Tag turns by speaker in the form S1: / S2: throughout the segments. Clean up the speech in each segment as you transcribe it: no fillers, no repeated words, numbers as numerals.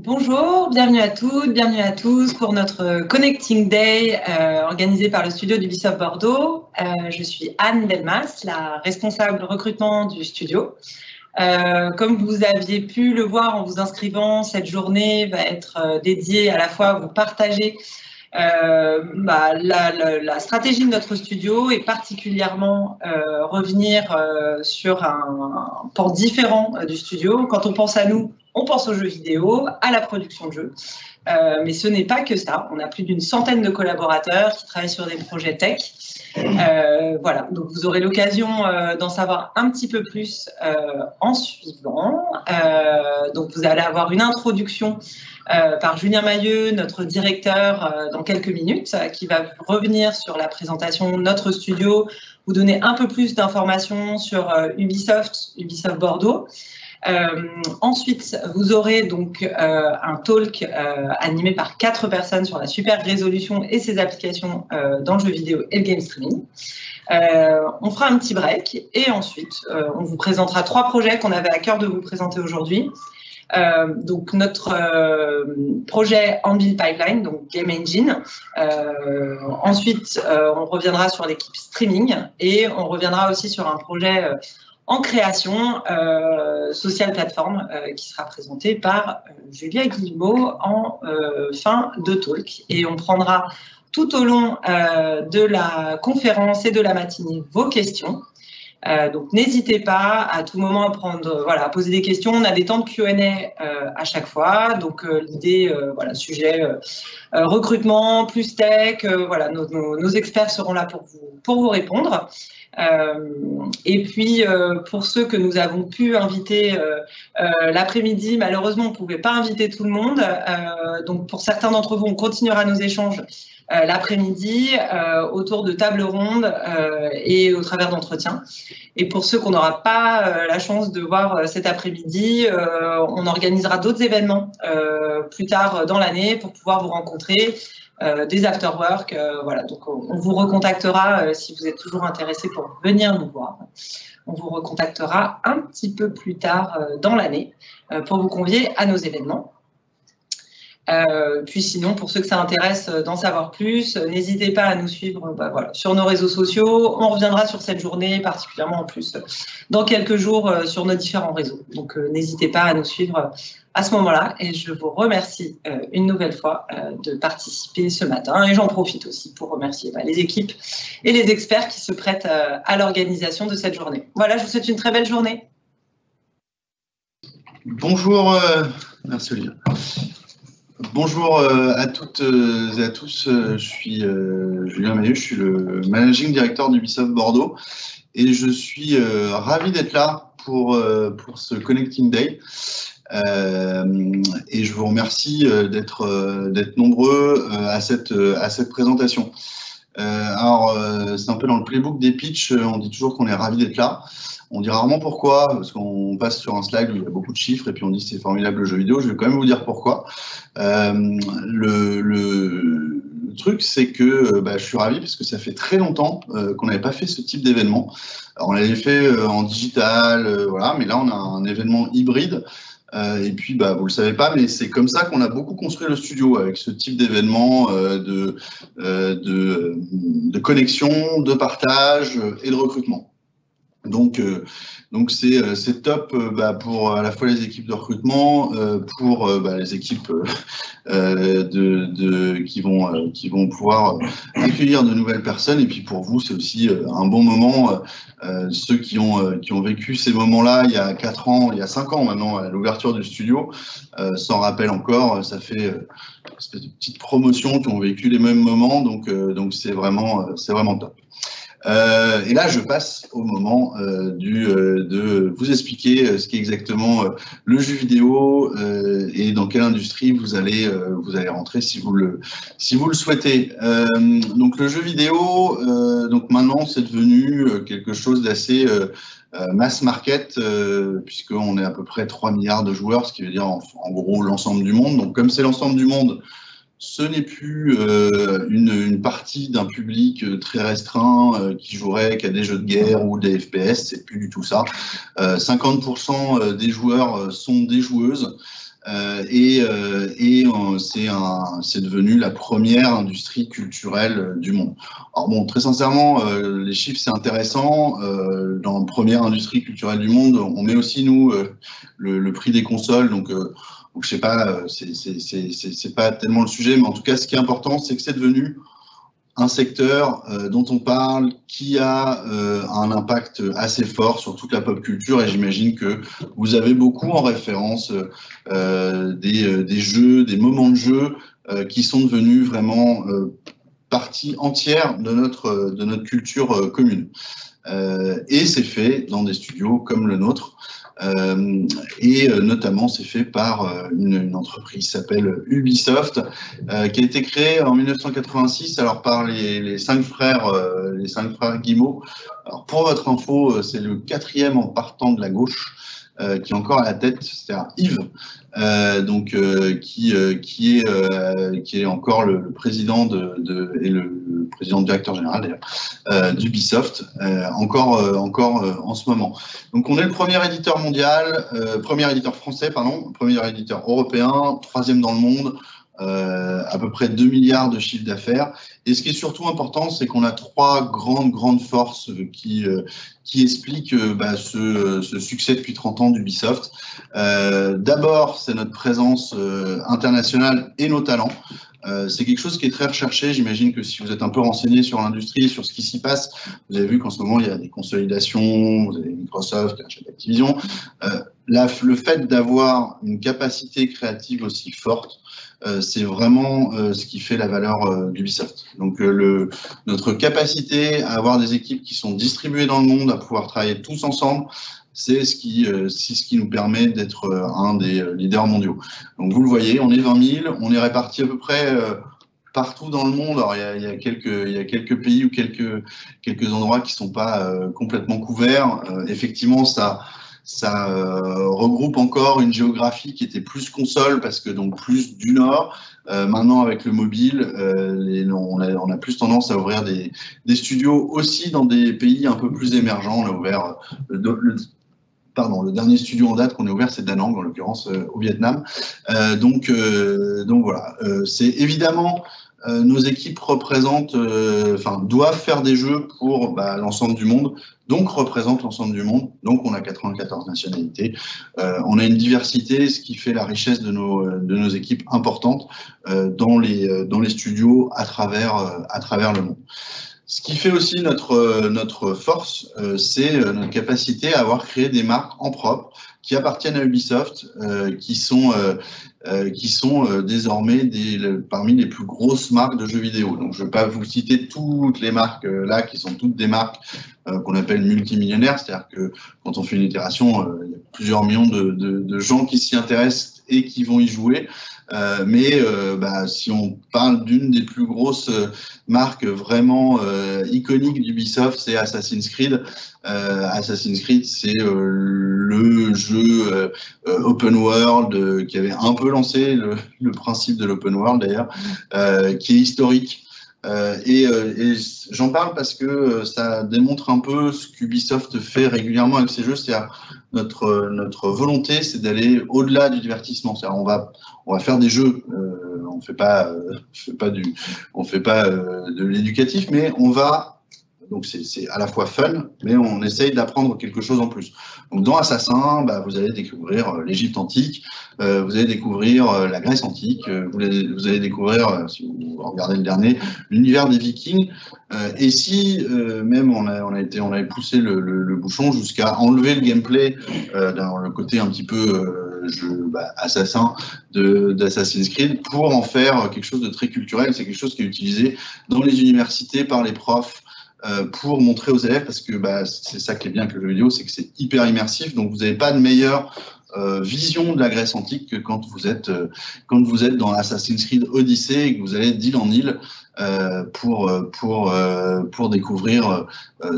S1: Bonjour, bienvenue à toutes, bienvenue à tous pour notre Connecting Day organisé par le studio d'Ubisoft Bordeaux. Je suis Anne Delmas, la responsable recrutement du studio. Comme vous aviez pu le voir en vous inscrivant, cette journée va être dédiée à la fois à vous partager la stratégie de notre studio et particulièrement revenir sur un pan différent du studio. Quand on pense à nous, on pense aux jeux vidéo, à la production de jeux. Mais ce n'est pas que ça. On a plus d'une centaine de collaborateurs qui travaillent sur des projets tech. Voilà, donc vous aurez l'occasion d'en savoir un petit peu plus en suivant. Donc vous allez avoir une introduction par Julien Mailleux, notre directeur, dans quelques minutes, qui va revenir sur la présentation de notre studio, vous donner un peu plus d'informations sur Ubisoft Bordeaux. Ensuite, vous aurez donc un talk animé par 4 personnes sur la super résolution et ses applications dans le jeu vidéo et le game streaming. On fera un petit break et ensuite, on vous présentera 3 projets qu'on avait à cœur de vous présenter aujourd'hui. Donc notre projet Anvil Pipeline, donc Game Engine. Ensuite, on reviendra sur l'équipe streaming et on reviendra aussi sur un projet en création, Social Platform, qui sera présenté par Julia Guillemot en fin de talk. Et on prendra tout au long de la conférence et de la matinée vos questions. Donc n'hésitez pas à tout moment à poser des questions. On a des temps de Q&A à chaque fois. Donc l'idée, sujet recrutement, plus tech, nos experts seront là pour vous répondre. Et puis pour ceux que nous avons pu inviter l'après-midi, malheureusement on ne pouvait pas inviter tout le monde. Donc pour certains d'entre vous, on continuera nos échanges l'après-midi autour de tables rondes et au travers d'entretiens. Et pour ceux qu'on n'aura pas la chance de voir cet après-midi, on organisera d'autres événements plus tard dans l'année pour pouvoir vous rencontrer, des after-work. Voilà. Donc on vous recontactera si vous êtes toujours intéressé pour venir nous voir. On vous recontactera un petit peu plus tard dans l'année pour vous convier à nos événements. Puis sinon, pour ceux que ça intéresse d'en savoir plus, n'hésitez pas à nous suivre sur nos réseaux sociaux. On reviendra sur cette journée, particulièrement en plus dans quelques jours sur nos différents réseaux. Donc n'hésitez pas à nous suivre à ce moment-là. Et je vous remercie une nouvelle fois de participer ce matin. Et j'en profite aussi pour remercier les équipes et les experts qui se prêtent à l'organisation de cette journée. Voilà, je vous souhaite une très belle journée.
S2: Bonjour, merci Olivier. Bonjour à toutes et à tous, je suis Julien Mailleux, je suis le Managing Director d'Ubisoft Bordeaux et je suis ravi d'être là pour ce Connecting Day et je vous remercie d'être nombreux à cette présentation. Alors, c'est un peu dans le playbook des pitchs, on dit toujours qu'on est ravi d'être là. On dit rarement pourquoi, parce qu'on passe sur un slide où il y a beaucoup de chiffres et puis on dit c'est formidable le jeu vidéo. Je vais quand même vous dire pourquoi. Le truc, c'est que je suis ravi parce que ça fait très longtemps qu'on n'avait pas fait ce type d'événement. On l'avait fait en digital, voilà, mais là on a un événement hybride. Et puis, vous le savez pas, mais c'est comme ça qu'on a beaucoup construit le studio, avec ce type d'événement de connexion, de partage et de recrutement. Donc c'est top pour à la fois les équipes de recrutement, pour les équipes qui vont pouvoir accueillir de nouvelles personnes, et puis pour vous c'est aussi un bon moment. Ceux qui ont vécu ces moments-là il y a 4 ans, il y a 5 ans maintenant à l'ouverture du studio, s'en rappellent encore. Ça fait une espèce de petite promotion qui ont vécu les mêmes moments, donc c'est vraiment top. Et là, je passe au moment de vous expliquer ce qu'est exactement le jeu vidéo et dans quelle industrie vous allez rentrer si vous le souhaitez. Donc le jeu vidéo, donc maintenant c'est devenu quelque chose d'assez mass market, puisqu'on est à peu près 3 milliards de joueurs, ce qui veut dire en gros l'ensemble du monde. Donc comme c'est l'ensemble du monde, ce n'est plus une partie d'un public très restreint qui jouerait qu'à des jeux de guerre ou des FPS, c'est plus du tout ça. 50% des joueurs sont des joueuses. C'est devenu la première industrie culturelle du monde. Alors bon, très sincèrement, les chiffres c'est intéressant. Dans la première industrie culturelle du monde, on met aussi nous le prix des consoles, donc je sais pas, c'est pas tellement le sujet, mais en tout cas, ce qui est important, c'est que c'est devenu un secteur dont on parle, qui a un impact assez fort sur toute la pop culture, et j'imagine que vous avez beaucoup en référence des jeux, des moments de jeu qui sont devenus vraiment partie entière de notre culture commune. Et c'est fait dans des studios comme le nôtre. Notamment c'est fait par une entreprise qui s'appelle Ubisoft, qui a été créée en 1986 alors par les cinq frères Guillemot. Alors pour votre info, c'est le 4e en partant de la gauche qui est encore à la tête, c'est-à-dire Yves, qui est encore le président et le président directeur général d'Ubisoft, encore en ce moment. Donc on est le premier éditeur mondial, premier éditeur français, pardon, premier éditeur européen, 3e dans le monde, à peu près 2 milliards de chiffre d'affaires. Et ce qui est surtout important, c'est qu'on a 3 grandes forces qui expliquent ce succès depuis 30 ans d'Ubisoft. D'abord, c'est notre présence internationale et nos talents. C'est quelque chose qui est très recherché. J'imagine que si vous êtes un peu renseigné sur l'industrie, sur ce qui s'y passe, vous avez vu qu'en ce moment, il y a des consolidations, vous avez Microsoft qui achète Activision. Le fait d'avoir une capacité créative aussi forte, c'est vraiment ce qui fait la valeur d'Ubisoft. Donc notre capacité à avoir des équipes qui sont distribuées dans le monde, à pouvoir travailler tous ensemble, c'est ce qui nous permet d'être un des leaders mondiaux. Donc vous le voyez, on est 20 000, on est répartis à peu près partout dans le monde. Alors il y a quelques pays ou quelques endroits qui sont pas complètement couverts. Effectivement, ça regroupe encore une géographie qui était plus console parce que donc plus du nord. Maintenant avec le mobile, on a plus tendance à ouvrir des studios aussi dans des pays un peu plus émergents. On a ouvert le dernier studio en date qu'on a ouvert, c'est Da Nang, en l'occurrence au Vietnam. Donc voilà, c'est évidemment nos équipes doivent faire des jeux pour l'ensemble du monde, donc représentent l'ensemble du monde. Donc on a 94 nationalités. On a une diversité, ce qui fait la richesse de nos équipes importantes dans les studios à travers le monde. Ce qui fait aussi notre force, c'est notre capacité à avoir créé des marques en propre qui appartiennent à Ubisoft, qui sont désormais parmi les plus grosses marques de jeux vidéo. Donc je ne vais pas vous citer toutes les marques là, qui sont toutes des marques qu'on appelle multimillionnaires, c'est-à-dire que quand on fait une itération, il y a plusieurs millions de gens qui s'y intéressent et qui vont y jouer. Si on parle d'une des plus grosses marques vraiment iconiques d'Ubisoft, c'est Assassin's Creed. Assassin's Creed, c'est le jeu open world qui avait un peu lancé le principe de l'open world d'ailleurs, qui est historique. Et j'en parle parce que ça démontre un peu ce qu'Ubisoft fait régulièrement avec ses jeux. C'est-à-dire notre volonté, c'est d'aller au-delà du divertissement. C'est-à-dire on va faire des jeux. On fait pas de l'éducatif, mais on va. Donc c'est à la fois fun, mais on essaye d'apprendre quelque chose en plus. Donc dans Assassin, vous allez découvrir l'Égypte antique, vous allez découvrir la Grèce antique, vous allez découvrir, si vous regardez le dernier, l'univers des Vikings. Et si même on avait poussé le bouchon jusqu'à enlever le gameplay dans le côté un petit peu assassin d'Assassin's Creed pour en faire quelque chose de très culturel. C'est quelque chose qui est utilisé dans les universités par les profs. Pour montrer aux élèves, parce que c'est ça qui est bien avec le jeu vidéo, c'est que c'est hyper immersif, donc vous n'avez pas de meilleure vision de la Grèce antique que quand vous êtes dans Assassin's Creed Odyssey et que vous allez d'île en île pour découvrir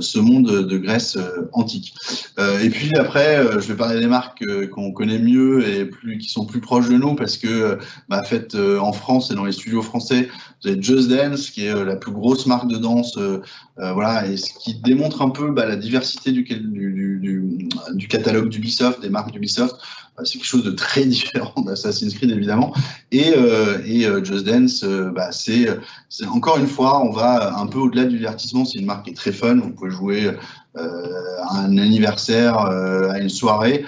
S2: ce monde de Grèce antique. Et puis après, je vais parler des marques qu'on connaît mieux et qui sont plus proches de nous parce que faites en France et dans les studios français, vous avez Just Dance qui est la plus grosse marque de danse, et ce qui démontre un peu la diversité du catalogue d'Ubisoft, des marques d'Ubisoft. c'est quelque chose de très différent d'Assassin's Creed évidemment. Et Just Dance, c'est encore une fois, on va un peu au-delà du divertissement. C'est une marque qui est très fun. Vous pouvez jouer à un anniversaire, à une soirée,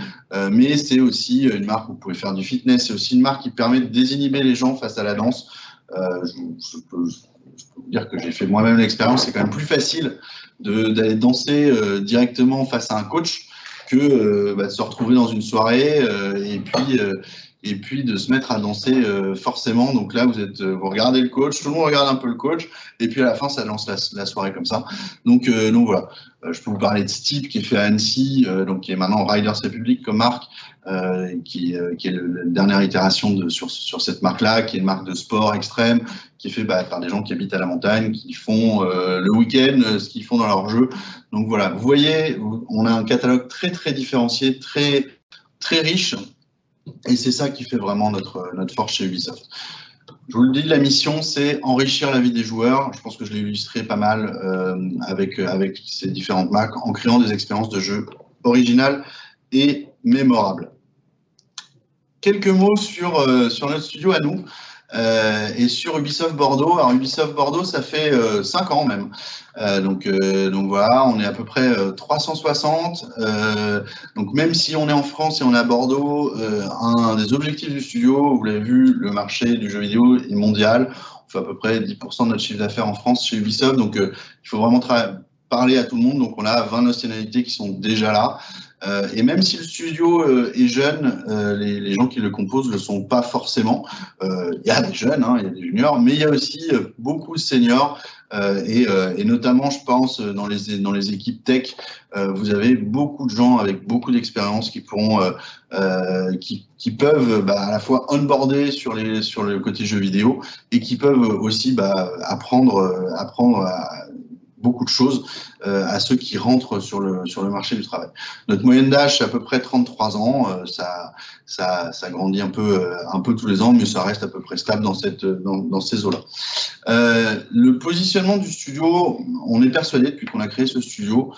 S2: mais c'est aussi une marque où vous pouvez faire du fitness. C'est aussi une marque qui permet de désinhiber les gens face à la danse. Je peux vous dire que j'ai fait moi-même l'expérience. C'est quand même plus facile d'aller danser directement face à un coach que de se retrouver dans une soirée et puis de se mettre à danser forcément. Donc là, vous regardez le coach, tout le monde regarde un peu le coach, et puis à la fin, ça lance la soirée comme ça. Donc voilà, je peux vous parler de Steep qui est fait à Annecy, qui est maintenant Riders Republic comme marque, qui est la dernière itération sur cette marque-là, qui est une marque de sport extrême, qui est fait par des gens qui habitent à la montagne, qui font le week-end ce qu'ils font dans leur jeu. Donc voilà, vous voyez, on a un catalogue très très différencié, très très riche, et c'est ça qui fait vraiment notre force chez Ubisoft. Je vous le dis, la mission, c'est enrichir la vie des joueurs. Je pense que je l'ai illustré pas mal avec ces différentes marques, en créant des expériences de jeu originales et mémorables. Quelques mots sur notre studio à nous et sur Ubisoft Bordeaux. Alors Ubisoft Bordeaux, ça fait 5 ans même. Donc voilà, on est à peu près 360. Donc même si on est en France et on est à Bordeaux, un des objectifs du studio, vous l'avez vu, le marché du jeu vidéo est mondial. On fait à peu près 10% de notre chiffre d'affaires en France chez Ubisoft. Donc il faut vraiment parler à tout le monde. Donc on a 20 nationalités qui sont déjà là. Et même si le studio est jeune, les gens qui le composent ne le sont pas forcément. Il y a des jeunes, il y a des juniors, mais il y a aussi beaucoup de seniors. Et notamment, je pense, dans les équipes tech, vous avez beaucoup de gens avec beaucoup d'expérience qui pourront, qui peuvent à la fois onboarder sur le côté jeux vidéo et qui peuvent aussi apprendre beaucoup de choses à ceux qui rentrent sur le marché du travail. Notre moyenne d'âge, c'est à peu près 33 ans. Ça grandit un peu tous les ans, mais ça reste à peu près stable dans ces eaux-là. Le positionnement du studio, on est persuadé depuis qu'on a créé ce studio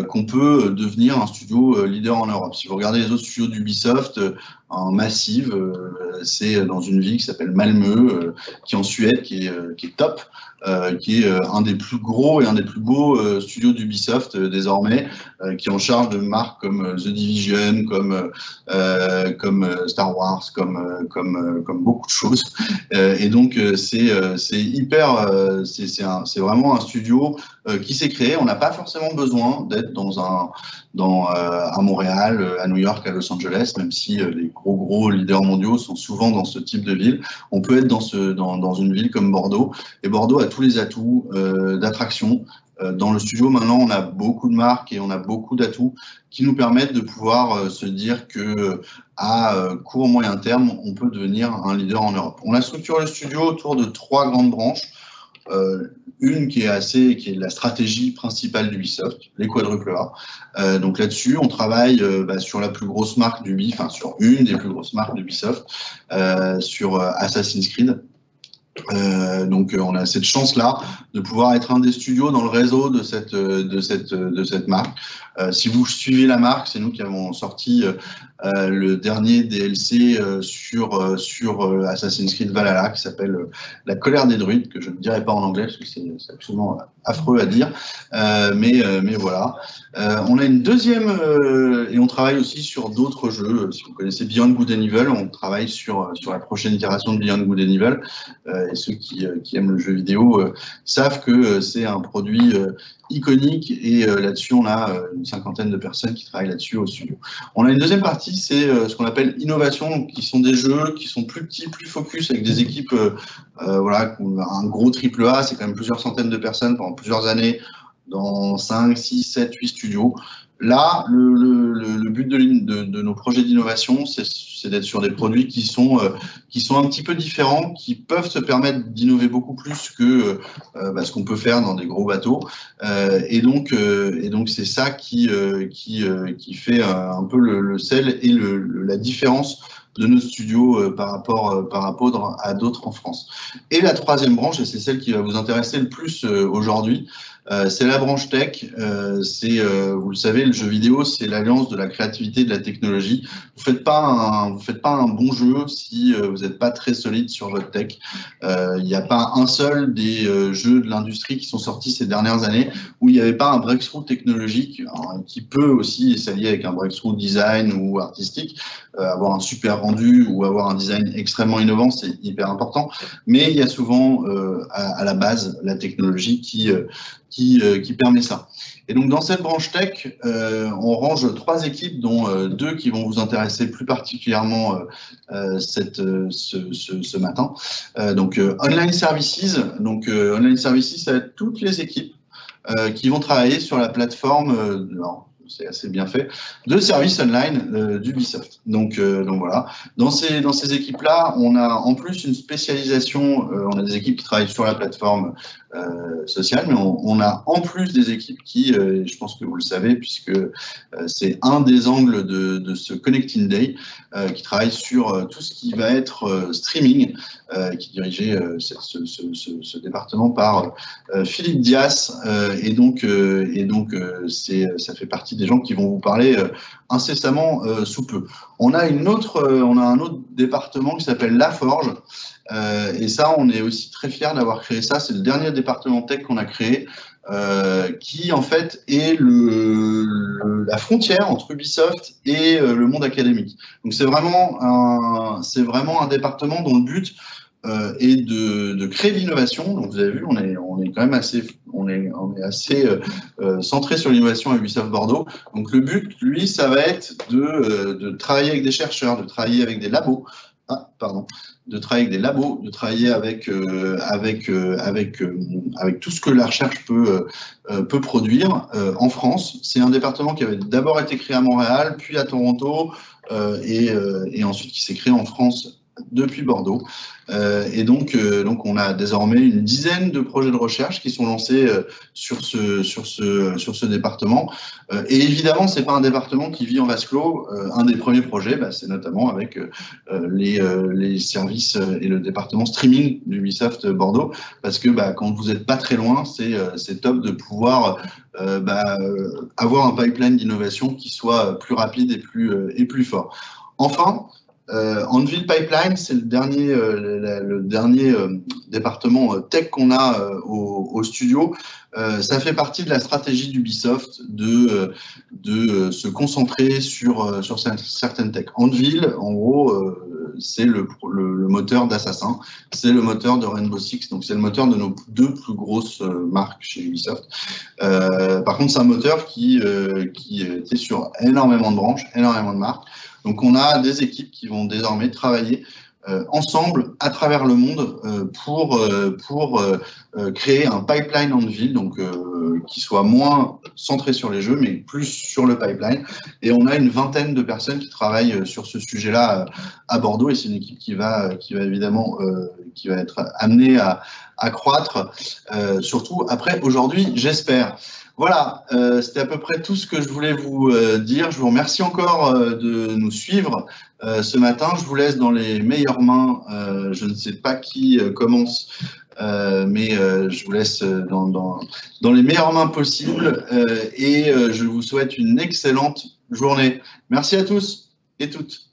S2: qu'on peut devenir un studio leader en Europe. Si vous regardez les autres studios d'Ubisoft en massive, c'est dans une ville qui s'appelle Malmö, qui est en Suède, qui est top, qui est un des plus gros et un des plus beaux studios d'Ubisoft désormais, qui est en charge de marques comme The Division, comme Star Wars, comme beaucoup de choses. Et donc c'est vraiment un studio qui s'est créé. On n'a pas forcément besoin d'être à Montréal, à New York, à Los Angeles, même si les gros leaders mondiaux sont souvent dans ce type de ville. On peut être dans une ville comme Bordeaux, et Bordeaux a tous les atouts d'attraction. Dans le studio, maintenant, on a beaucoup de marques et on a beaucoup d'atouts qui nous permettent de pouvoir se dire que à court moyen terme, on peut devenir un leader en Europe. On a structuré le studio autour de 3 grandes branches. Une qui est la stratégie principale d'Ubisoft, les quadruples A. Donc là-dessus, on travaille sur la plus grosse marque sur une des plus grosses marques d'Ubisoft, sur Assassin's Creed. Donc on a cette chance-là de pouvoir être un des studios dans le réseau de cette marque. Si vous suivez la marque, c'est nous qui avons sorti le dernier DLC sur Assassin's Creed Valhalla, qui s'appelle La colère des druides, que je ne dirai pas en anglais parce que c'est absolument affreux à dire, mais voilà. On a une deuxième et on travaille aussi sur d'autres jeux. Si vous connaissez Beyond Good and Evil, on travaille sur la prochaine itération de Beyond Good and Evil, et ceux qui aiment le jeu vidéo savent que c'est un produit iconique, et là-dessus on a une 50aine de personnes qui travaillent là-dessus au studio. On a une deuxième partie, c'est ce qu'on appelle innovation, qui sont des jeux qui sont plus petits, plus focus, avec des équipes, un gros triple A, c'est quand même plusieurs centaines de personnes pendant plusieurs années, dans 5, 6, 7, 8 studios. Là, le but de nos projets d'innovation, c'est d'être sur des produits qui sont un petit peu différents, qui peuvent se permettre d'innover beaucoup plus que ce qu'on peut faire dans des gros bateaux. Et donc c'est ça qui fait un peu le sel et la différence de nos studios par rapport à d'autres en France. Et la troisième branche, et c'est celle qui va vous intéresser le plus aujourd'hui, C'est la branche tech. Vous le savez, le jeu vidéo, c'est l'alliance de la créativité et de la technologie. Vous faites pas un bon jeu si vous n'êtes pas très solide sur votre tech. Il n'y a pas un seul des jeux de l'industrie qui sont sortis ces dernières années où il n'y avait pas un breakthrough technologique qui peut aussi s'allier avec un breakthrough design ou artistique. Avoir un super rendu ou avoir un design extrêmement innovant, c'est hyper important. Mais il y a souvent à la base la technologie qui permet ça. Et donc dans cette branche tech, on range 3 équipes, dont 2 qui vont vous intéresser plus particulièrement ce matin. Donc Online Services. Donc Online Services, ça va être toutes les équipes qui vont travailler sur la plateforme. C'est assez bien fait, de services online d'Ubisoft. Donc voilà. Dans ces équipes-là, on a en plus une spécialisation. On a des équipes qui travaillent sur la plateforme sociale, mais on a en plus des équipes qui, je pense que vous le savez, puisque c'est un des angles de ce Connecting Day, qui travaille sur tout ce qui va être streaming, qui dirigeait ce département par Philippe Dias, et donc ça fait partie des gens qui vont vous parler incessamment sous peu. On a un autre département qui s'appelle La Forge, et ça, on est aussi très fiers d'avoir créé ça. C'est le dernier département tech qu'on a créé, qui en fait est la frontière entre Ubisoft et le monde académique. Donc c'est vraiment un département dont le but est de créer de l'innovation. Donc vous avez vu, on est quand même assez centré sur l'innovation à Ubisoft Bordeaux. Donc le but, lui, ça va être de travailler avec des chercheurs, de travailler avec des labos. De travailler avec des labos, de travailler avec tout ce que la recherche peut produire en France. C'est un département qui avait d'abord été créé à Montréal, puis à Toronto, et ensuite qui s'est créé en France depuis Bordeaux. Et donc on a désormais une dizaine de projets de recherche qui sont lancés sur ce département. Et évidemment, c'est pas un département qui vit en vase clos. Un des premiers projets, c'est notamment avec les services et le département streaming d'Ubisoft Bordeaux, parce que quand vous n'êtes pas très loin, c'est top de pouvoir avoir un pipeline d'innovation qui soit plus rapide et plus fort. Enfin, Anvil Pipeline, c'est le dernier département tech qu'on a au studio. Ça fait partie de la stratégie d'Ubisoft de se concentrer sur certaines tech. Anvil, en gros, c'est le moteur d'Assassin, c'est le moteur de Rainbow Six, donc c'est le moteur de nos 2 plus grosses marques chez Ubisoft. Par contre, c'est un moteur qui était sur énormément de branches, énormément de marques. Donc on a des équipes qui vont désormais travailler ensemble à travers le monde pour créer un pipeline Anvil, donc qui soit moins centré sur les jeux, mais plus sur le pipeline. Et on a une vingtaine de personnes qui travaillent sur ce sujet-là à Bordeaux, et c'est une équipe qui va évidemment qui va être amenée à croître, surtout après aujourd'hui, j'espère. Voilà, c'était à peu près tout ce que je voulais vous dire. Je vous remercie encore de nous suivre ce matin. Je vous laisse dans les meilleures mains. Je ne sais pas qui commence, mais je vous laisse dans les meilleures mains possibles, et je vous souhaite une excellente journée. Merci à tous et toutes.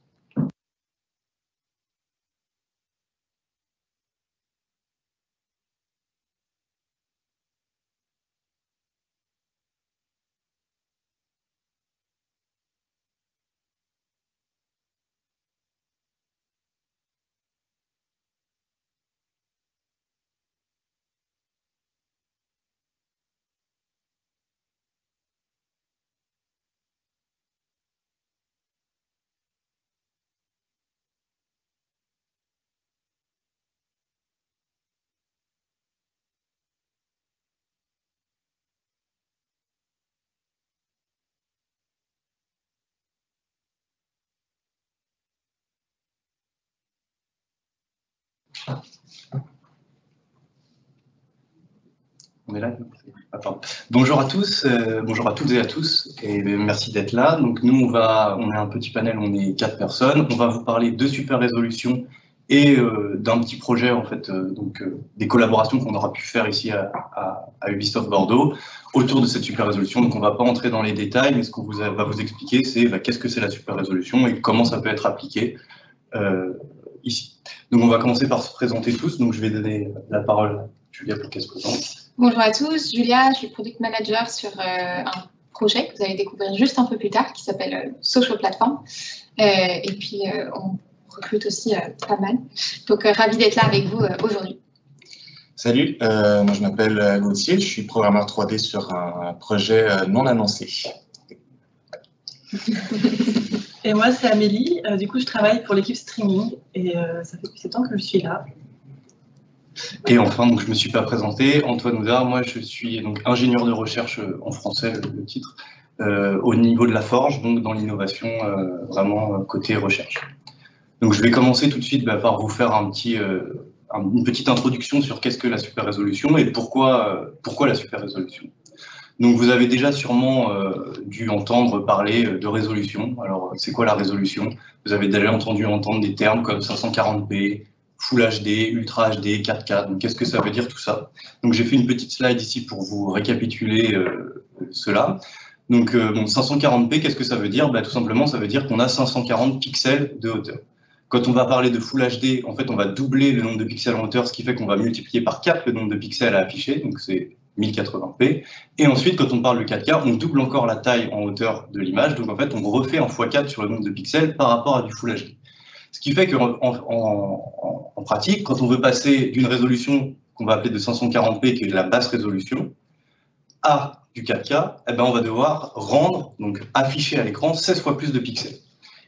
S3: On est là. Attends. Bonjour à tous, bonjour à toutes et à tous, et merci d'être là. Donc nous, on est un petit panel, on est 4 personnes. On va vous parler de super résolution et d'un petit projet en fait, des collaborations qu'on aura pu faire ici à Ubisoft Bordeaux autour de cette super résolution. Donc on ne va pas entrer dans les détails, mais ce qu'on va vous expliquer, c'est qu'est-ce que c'est la super résolution et comment ça peut être appliqué ici. Donc on va commencer par se présenter tous. Donc je vais donner la parole à Julia pour qu'elle se présente.
S4: Bonjour à tous, Julia, je suis product manager sur un projet que vous allez découvrir juste un peu plus tard qui s'appelle Social Platform. Et puis on recrute aussi pas mal. Donc ravi d'être là avec vous aujourd'hui.
S5: Salut, moi je m'appelle Gauthier, je suis programmeur 3D sur un projet non annoncé.
S6: Et moi c'est Amélie, du coup je travaille pour l'équipe streaming et ça fait plus de 7 ans que je suis là.
S3: Et enfin, donc, je ne me suis pas présenté, Antoine Oudard, moi je suis donc ingénieur de recherche en français, le titre, au niveau de la Forge, donc dans l'innovation, vraiment côté recherche. Donc je vais commencer tout de suite par vous faire une petite introduction sur qu'est-ce que la super résolution et pourquoi la super résolution. Donc vous avez déjà sûrement dû entendre parler de résolution. Alors c'est quoi la résolution? Vous avez déjà entendre des termes comme 540p, Full HD, Ultra HD, 4K. Donc qu'est-ce que ça veut dire tout ça? Donc j'ai fait une petite slide ici pour vous récapituler cela. Donc 540p, qu'est-ce que ça veut dire? Tout simplement ça veut dire qu'on a 540 pixels de hauteur. Quand on va parler de Full HD, en fait on va doubler le nombre de pixels en hauteur, ce qui fait qu'on va multiplier par 4 le nombre de pixels à afficher, donc c'est 1080p. Et ensuite, quand on parle de 4K, on double encore la taille en hauteur de l'image. Donc en fait, on refait en x4 sur le nombre de pixels par rapport à du Full HD. Ce qui fait qu'en pratique, quand on veut passer d'une résolution qu'on va appeler de 540p, qui est de la basse résolution, à du 4K, on va devoir rendre, donc afficher à l'écran 16 fois plus de pixels.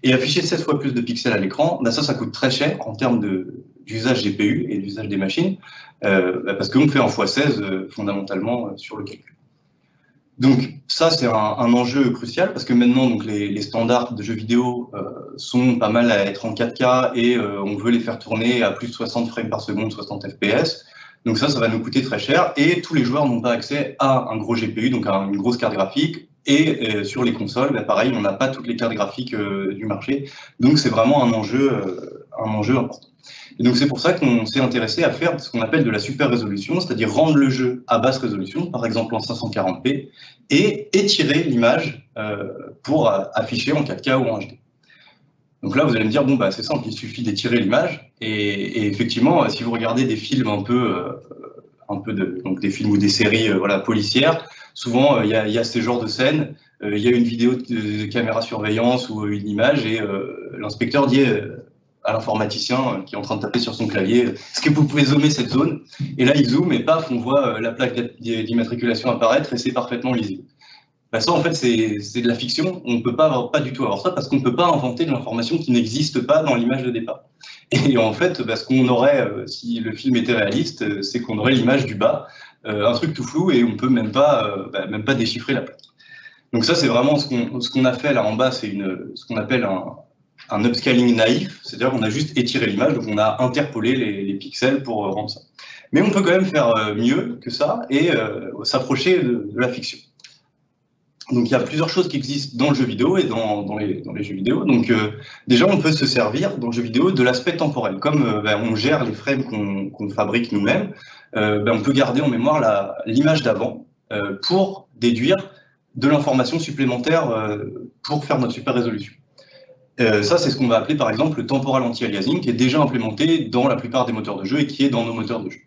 S3: Et afficher 16 fois plus de pixels à l'écran, ça coûte très cher en termes d'usage GPU et d'usage des machines, parce qu'on fait en x16 fondamentalement sur le calcul. Donc ça, c'est un enjeu crucial, parce que maintenant, donc, les standards de jeux vidéo sont pas mal à être en 4K, et on veut les faire tourner à plus de 60 frames par seconde, 60 FPS. Donc ça va nous coûter très cher, et tous les joueurs n'ont pas accès à un gros GPU, donc à une grosse carte graphique. Et sur les consoles, pareil, on n'a pas toutes les cartes graphiques du marché. Donc c'est vraiment un enjeu important. Et donc c'est pour ça qu'on s'est intéressé à faire ce qu'on appelle de la super résolution, c'est-à-dire rendre le jeu à basse résolution, par exemple en 540p, et étirer l'image pour afficher en 4K ou en HD. Donc là, vous allez me dire, c'est simple, il suffit d'étirer l'image. Et effectivement, si vous regardez des films donc des films ou des séries policières, souvent il y a ce genre de scène, il y a une vidéo de caméra surveillance ou une image, et l'inspecteur dit à l'informaticien qui est en train de taper sur son clavier, est-ce que vous pouvez zoomer cette zone? Et là il zoome et paf, on voit la plaque d'immatriculation apparaître et c'est parfaitement lisible. Ça en fait c'est de la fiction, on ne peut pas du tout avoir ça parce qu'on ne peut pas inventer de l'information qui n'existe pas dans l'image de départ. Et en fait, ce qu'on aurait, si le film était réaliste, c'est qu'on aurait l'image du bas, un truc tout flou, et on ne peut même pas déchiffrer la plaque. Donc ça, c'est vraiment ce qu'on a fait là en bas, c'est ce qu'on appelle un upscaling naïf, c'est-à-dire qu'on a juste étiré l'image, donc on a interpolé les pixels pour rendre ça. Mais on peut quand même faire mieux que ça et s'approcher de la fiction. Donc il y a plusieurs choses qui existent dans le jeu vidéo et dans les jeux vidéo. Donc déjà, on peut se servir dans le jeu vidéo de l'aspect temporel. Comme on gère les frames qu'on fabrique nous-mêmes, on peut garder en mémoire l'image d'avant pour déduire de l'information supplémentaire pour faire notre super résolution. Ça, c'est ce qu'on va appeler par exemple le temporal anti-aliasing, qui est déjà implémenté dans la plupart des moteurs de jeu et qui est dans nos moteurs de jeu.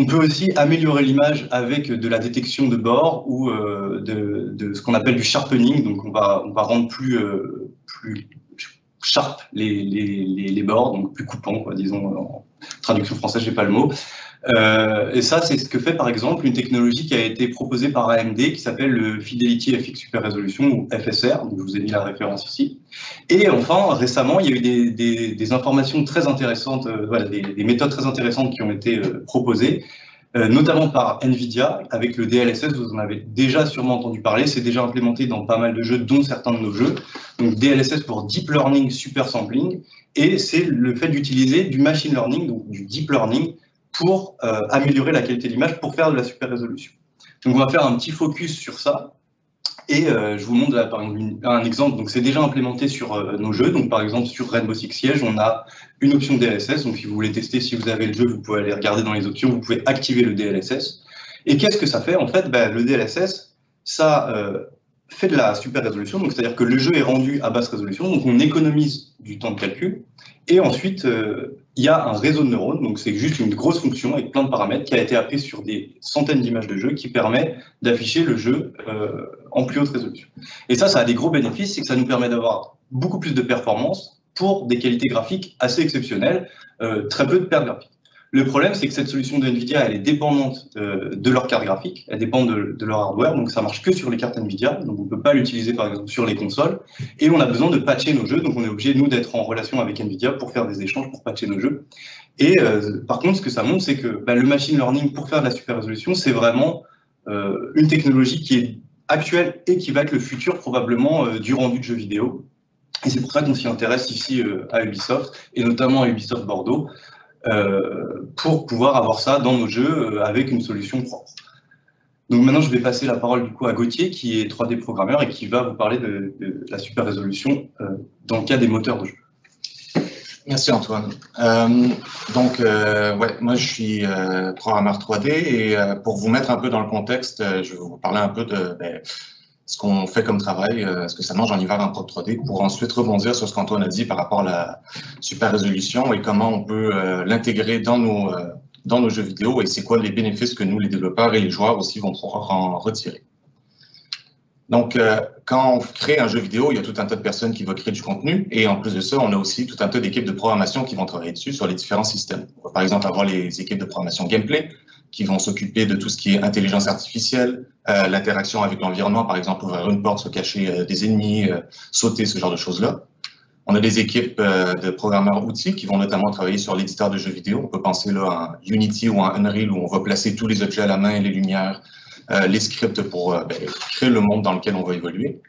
S3: On peut aussi améliorer l'image avec de la détection de bord ou de ce qu'on appelle du sharpening. Donc on va rendre plus sharp les bords, donc plus coupants, disons, en traduction française, j'ai pas le mot. Et ça, c'est ce que fait par exemple une technologie qui a été proposée par AMD qui s'appelle le Fidelity FX Super Resolution ou FSR, donc je vous ai mis la référence ici. Et enfin, récemment, il y a eu des informations très intéressantes, des méthodes très intéressantes qui ont été proposées, notamment par NVIDIA avec le DLSS, vous en avez déjà sûrement entendu parler, c'est déjà implémenté dans pas mal de jeux, dont certains de nos jeux. Donc DLSS pour Deep Learning Super Sampling, et c'est le fait d'utiliser du machine learning, donc du deep learning, pour améliorer la qualité de l'image, pour faire de la super résolution. Donc on va faire un petit focus sur ça. Et je vous montre là, par exemple un exemple. Donc c'est déjà implémenté sur nos jeux. Donc par exemple sur Rainbow Six Siege, on a une option DLSS. Donc si vous voulez tester, si vous avez le jeu, vous pouvez aller regarder dans les options. Vous pouvez activer le DLSS. Et qu'est-ce que ça fait? En fait, le DLSS, ça fait de la super résolution. Donc c'est-à-dire que le jeu est rendu à basse résolution. Donc on économise du temps de calcul. Et ensuite, il y a un réseau de neurones, donc c'est juste une grosse fonction avec plein de paramètres qui a été appris sur des centaines d'images de jeu qui permet d'afficher le jeu en plus haute résolution. Et ça a des gros bénéfices, c'est que ça nous permet d'avoir beaucoup plus de performance pour des qualités graphiques assez exceptionnelles, très peu de pertes graphiques. Le problème, c'est que cette solution de NVIDIA, elle est dépendante de leur carte graphique, elle dépend de leur hardware, donc ça marche que sur les cartes NVIDIA, donc on ne peut pas l'utiliser par exemple sur les consoles, et on a besoin de patcher nos jeux, donc on est obligé, nous, d'être en relation avec NVIDIA pour faire des échanges, pour patcher nos jeux. Et par contre, ce que ça montre, c'est que le machine learning pour faire de la super résolution, c'est vraiment une technologie qui est actuelle et qui va être le futur probablement du rendu de jeux vidéo. Et c'est pour ça qu'on s'y intéresse ici à Ubisoft, et notamment à Ubisoft Bordeaux, pour pouvoir avoir ça dans nos jeux avec une solution propre. Donc maintenant, je vais passer la parole du coup à Gauthier, qui est 3D programmeur et qui va vous parler de la super résolution dans le cas des moteurs de jeu.
S5: Merci Antoine. Moi je suis programmeur 3D et pour vous mettre un peu dans le contexte, je vais vous parler un peu de ce qu'on fait comme travail, ce que ça mange en hiver en prod 3D, pour ensuite rebondir sur ce qu'Antoine a dit par rapport à la super résolution et comment on peut l'intégrer dans nos jeux vidéo et c'est quoi les bénéfices que nous, les développeurs et les joueurs aussi vont pouvoir en retirer. Donc, quand on crée un jeu vidéo, il y a tout un tas de personnes qui vont créer du contenu et en plus de ça, on a aussi tout un tas d'équipes de programmation qui vont travailler dessus sur les différents systèmes. On va par exemple avoir les équipes de programmation gameplay qui vont s'occuper de tout ce qui est intelligence artificielle, l'interaction avec l'environnement, par exemple ouvrir une porte, se cacher des ennemis, sauter, ce genre de choses-là. On a des équipes de programmeurs outils qui vont notamment travailler sur l'éditeur de jeux vidéo. On peut penser là à Unity ou à Unreal où on va placer tous les objets à la main et les lumières, les scripts pour créer le monde dans lequel on va évoluer.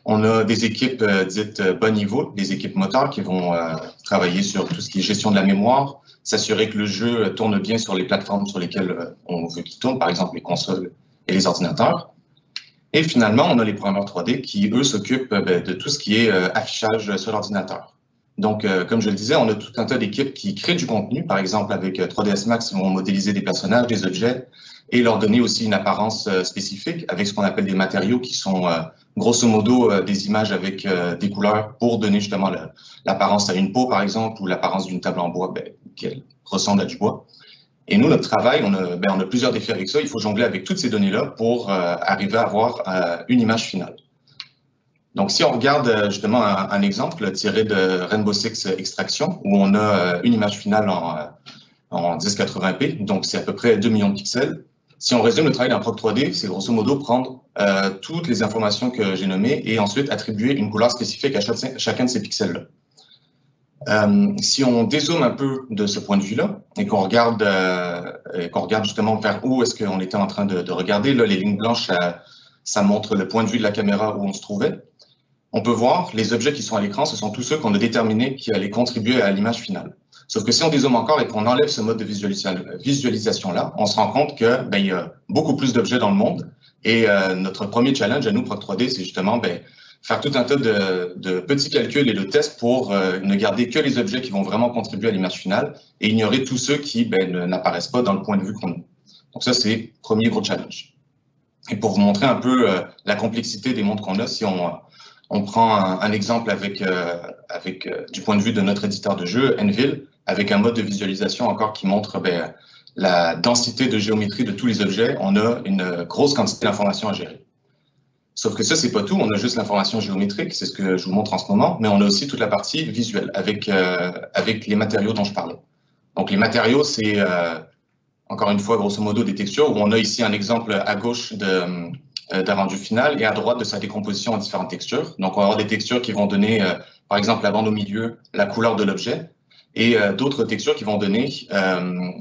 S5: On a des équipes dites bas niveau, des équipes moteurs qui vont travailler sur tout ce qui est gestion de la mémoire, s'assurer que le jeu tourne bien sur les plateformes sur lesquelles on veut qu'il tourne, par exemple les consoles et les ordinateurs. Et finalement, on a les programmeurs 3D qui, eux, s'occupent de tout ce qui est affichage sur l'ordinateur. Donc, comme je le disais, on a tout un tas d'équipes qui créent du contenu. Par exemple, avec 3ds Max, ils vont modéliser des personnages, des objets, et leur donner aussi une apparence spécifique avec ce qu'on appelle des matériaux qui sont grosso modo des images avec des couleurs pour donner justement l'apparence à une peau, par exemple, ou l'apparence d'une table en bois qui ressemble à du bois. Et nous, notre travail, on a plusieurs défis avec ça. Il faut jongler avec toutes ces données-là pour arriver à avoir une image finale. Donc, si on regarde justement un exemple tiré de Rainbow Six Extraction, où on a une image finale en 1080p, donc c'est à peu près 2 millions de pixels. Si on résume le travail d'un prog 3D, c'est grosso modo prendre toutes les informations que j'ai nommées et ensuite attribuer une couleur spécifique à chacun de ces pixels-là. Si on dézoome un peu de ce point de vue-là et qu'on regarde justement vers où est-ce qu'on était en train de regarder, là, les lignes blanches, ça montre le point de vue de la caméra où on se trouvait. On peut voir les objets qui sont à l'écran, ce sont tous ceux qu'on a déterminés qui allaient contribuer à l'image finale. Sauf que si on dézoome encore et qu'on enlève ce mode de visualisation-là, on se rend compte que il y a beaucoup plus d'objets dans le monde. Et notre premier challenge à nous, Prog 3D, c'est justement faire tout un tas de petits calculs et de tests pour ne garder que les objets qui vont vraiment contribuer à l'image finale et ignorer tous ceux qui n'apparaissent pas dans le point de vue qu'on a. Donc ça, c'est le premier gros challenge. Et pour vous montrer un peu la complexité des mondes qu'on a, si on prend un exemple avec du point de vue de notre éditeur de jeu, Envil, avec un mode de visualisation encore qui montre la densité de géométrie de tous les objets, on a une grosse quantité d'informations à gérer. Sauf que ça, c'est pas tout, on a juste l'information géométrique, c'est ce que je vous montre en ce moment, mais on a aussi toute la partie visuelle avec les matériaux dont je parlais. Donc les matériaux, c'est encore une fois, grosso modo, des textures, où on a ici un exemple à gauche d'un rendu final et à droite de sa décomposition en différentes textures. Donc on va avoir des textures qui vont donner, par exemple, la bande au milieu, la couleur de l'objet, et d'autres textures qui vont donner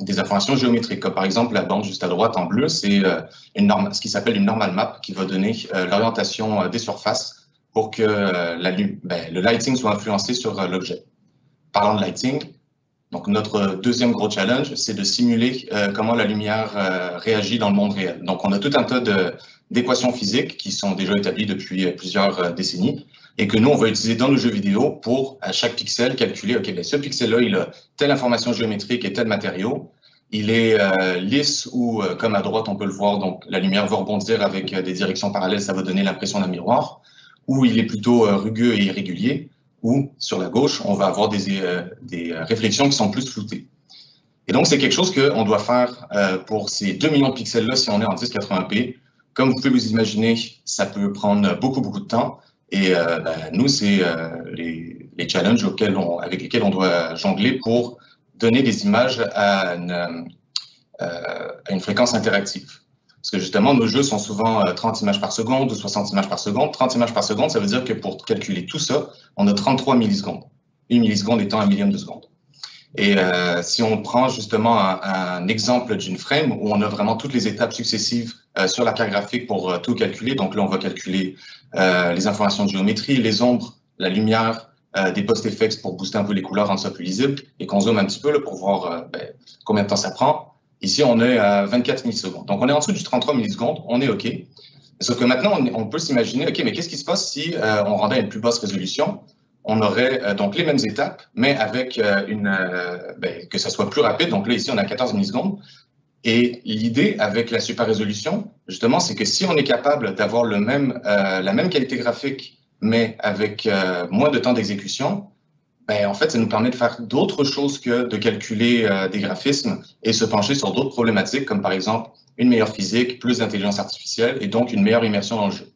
S5: des informations géométriques, comme par exemple la bande juste à droite en bleu, c'est ce qui s'appelle une normal map qui va donner l'orientation des surfaces pour que le lighting soit influencé sur l'objet. Parlant de lighting, Donc, notre deuxième gros challenge, c'est de simuler comment la lumière réagit dans le monde réel. Donc, on a tout un tas d'équations physiques qui sont déjà établies depuis plusieurs décennies et que nous, on va utiliser dans nos jeux vidéo pour, à chaque pixel, calculer, OK, bien, ce pixel-là, il a telle information géométrique et tel matériau. Il est lisse ou, comme à droite, on peut le voir, donc la lumière va rebondir avec des directions parallèles, ça va donner l'impression d'un miroir. Ou il est plutôt rugueux et irrégulier. Ou sur la gauche, on va avoir des réflexions qui sont plus floutées. Et donc, c'est quelque chose qu'on doit faire pour ces 2 millions de pixels-là si on est en 1080p. Comme vous pouvez vous imaginer, ça peut prendre beaucoup, beaucoup de temps. Et nous, c'est les challenges avec lesquels on doit jongler pour donner des images à une fréquence interactive. Parce que justement, nos jeux sont souvent 30 images par seconde ou 60 images par seconde. 30 images par seconde, ça veut dire que pour calculer tout ça, on a 33 millisecondes. Une milliseconde étant un millième de seconde. Et si on prend justement un exemple d'une frame où on a vraiment toutes les étapes successives sur la carte graphique pour tout calculer, donc là, on va calculer les informations de géométrie, les ombres, la lumière, des post-effects pour booster un peu les couleurs, rendre ça plus lisible, et qu'on zoome un petit peu là, pour voir combien de temps ça prend. Ici, on est à 24 millisecondes. Donc, on est en dessous du 33 millisecondes, on est OK. Sauf que maintenant, on peut s'imaginer, OK, mais qu'est-ce qui se passe si on rendait à une plus basse résolution? On aurait donc les mêmes étapes, mais avec que ça soit plus rapide. Donc là, ici, on a 14 millisecondes. Et l'idée avec la super résolution, justement, c'est que si on est capable d'avoir la même qualité graphique, mais avec moins de temps d'exécution, en fait, ça nous permet de faire d'autres choses que de calculer des graphismes et se pencher sur d'autres problématiques, comme par exemple une meilleure physique, plus d'intelligence artificielle et donc une meilleure immersion dans le jeu.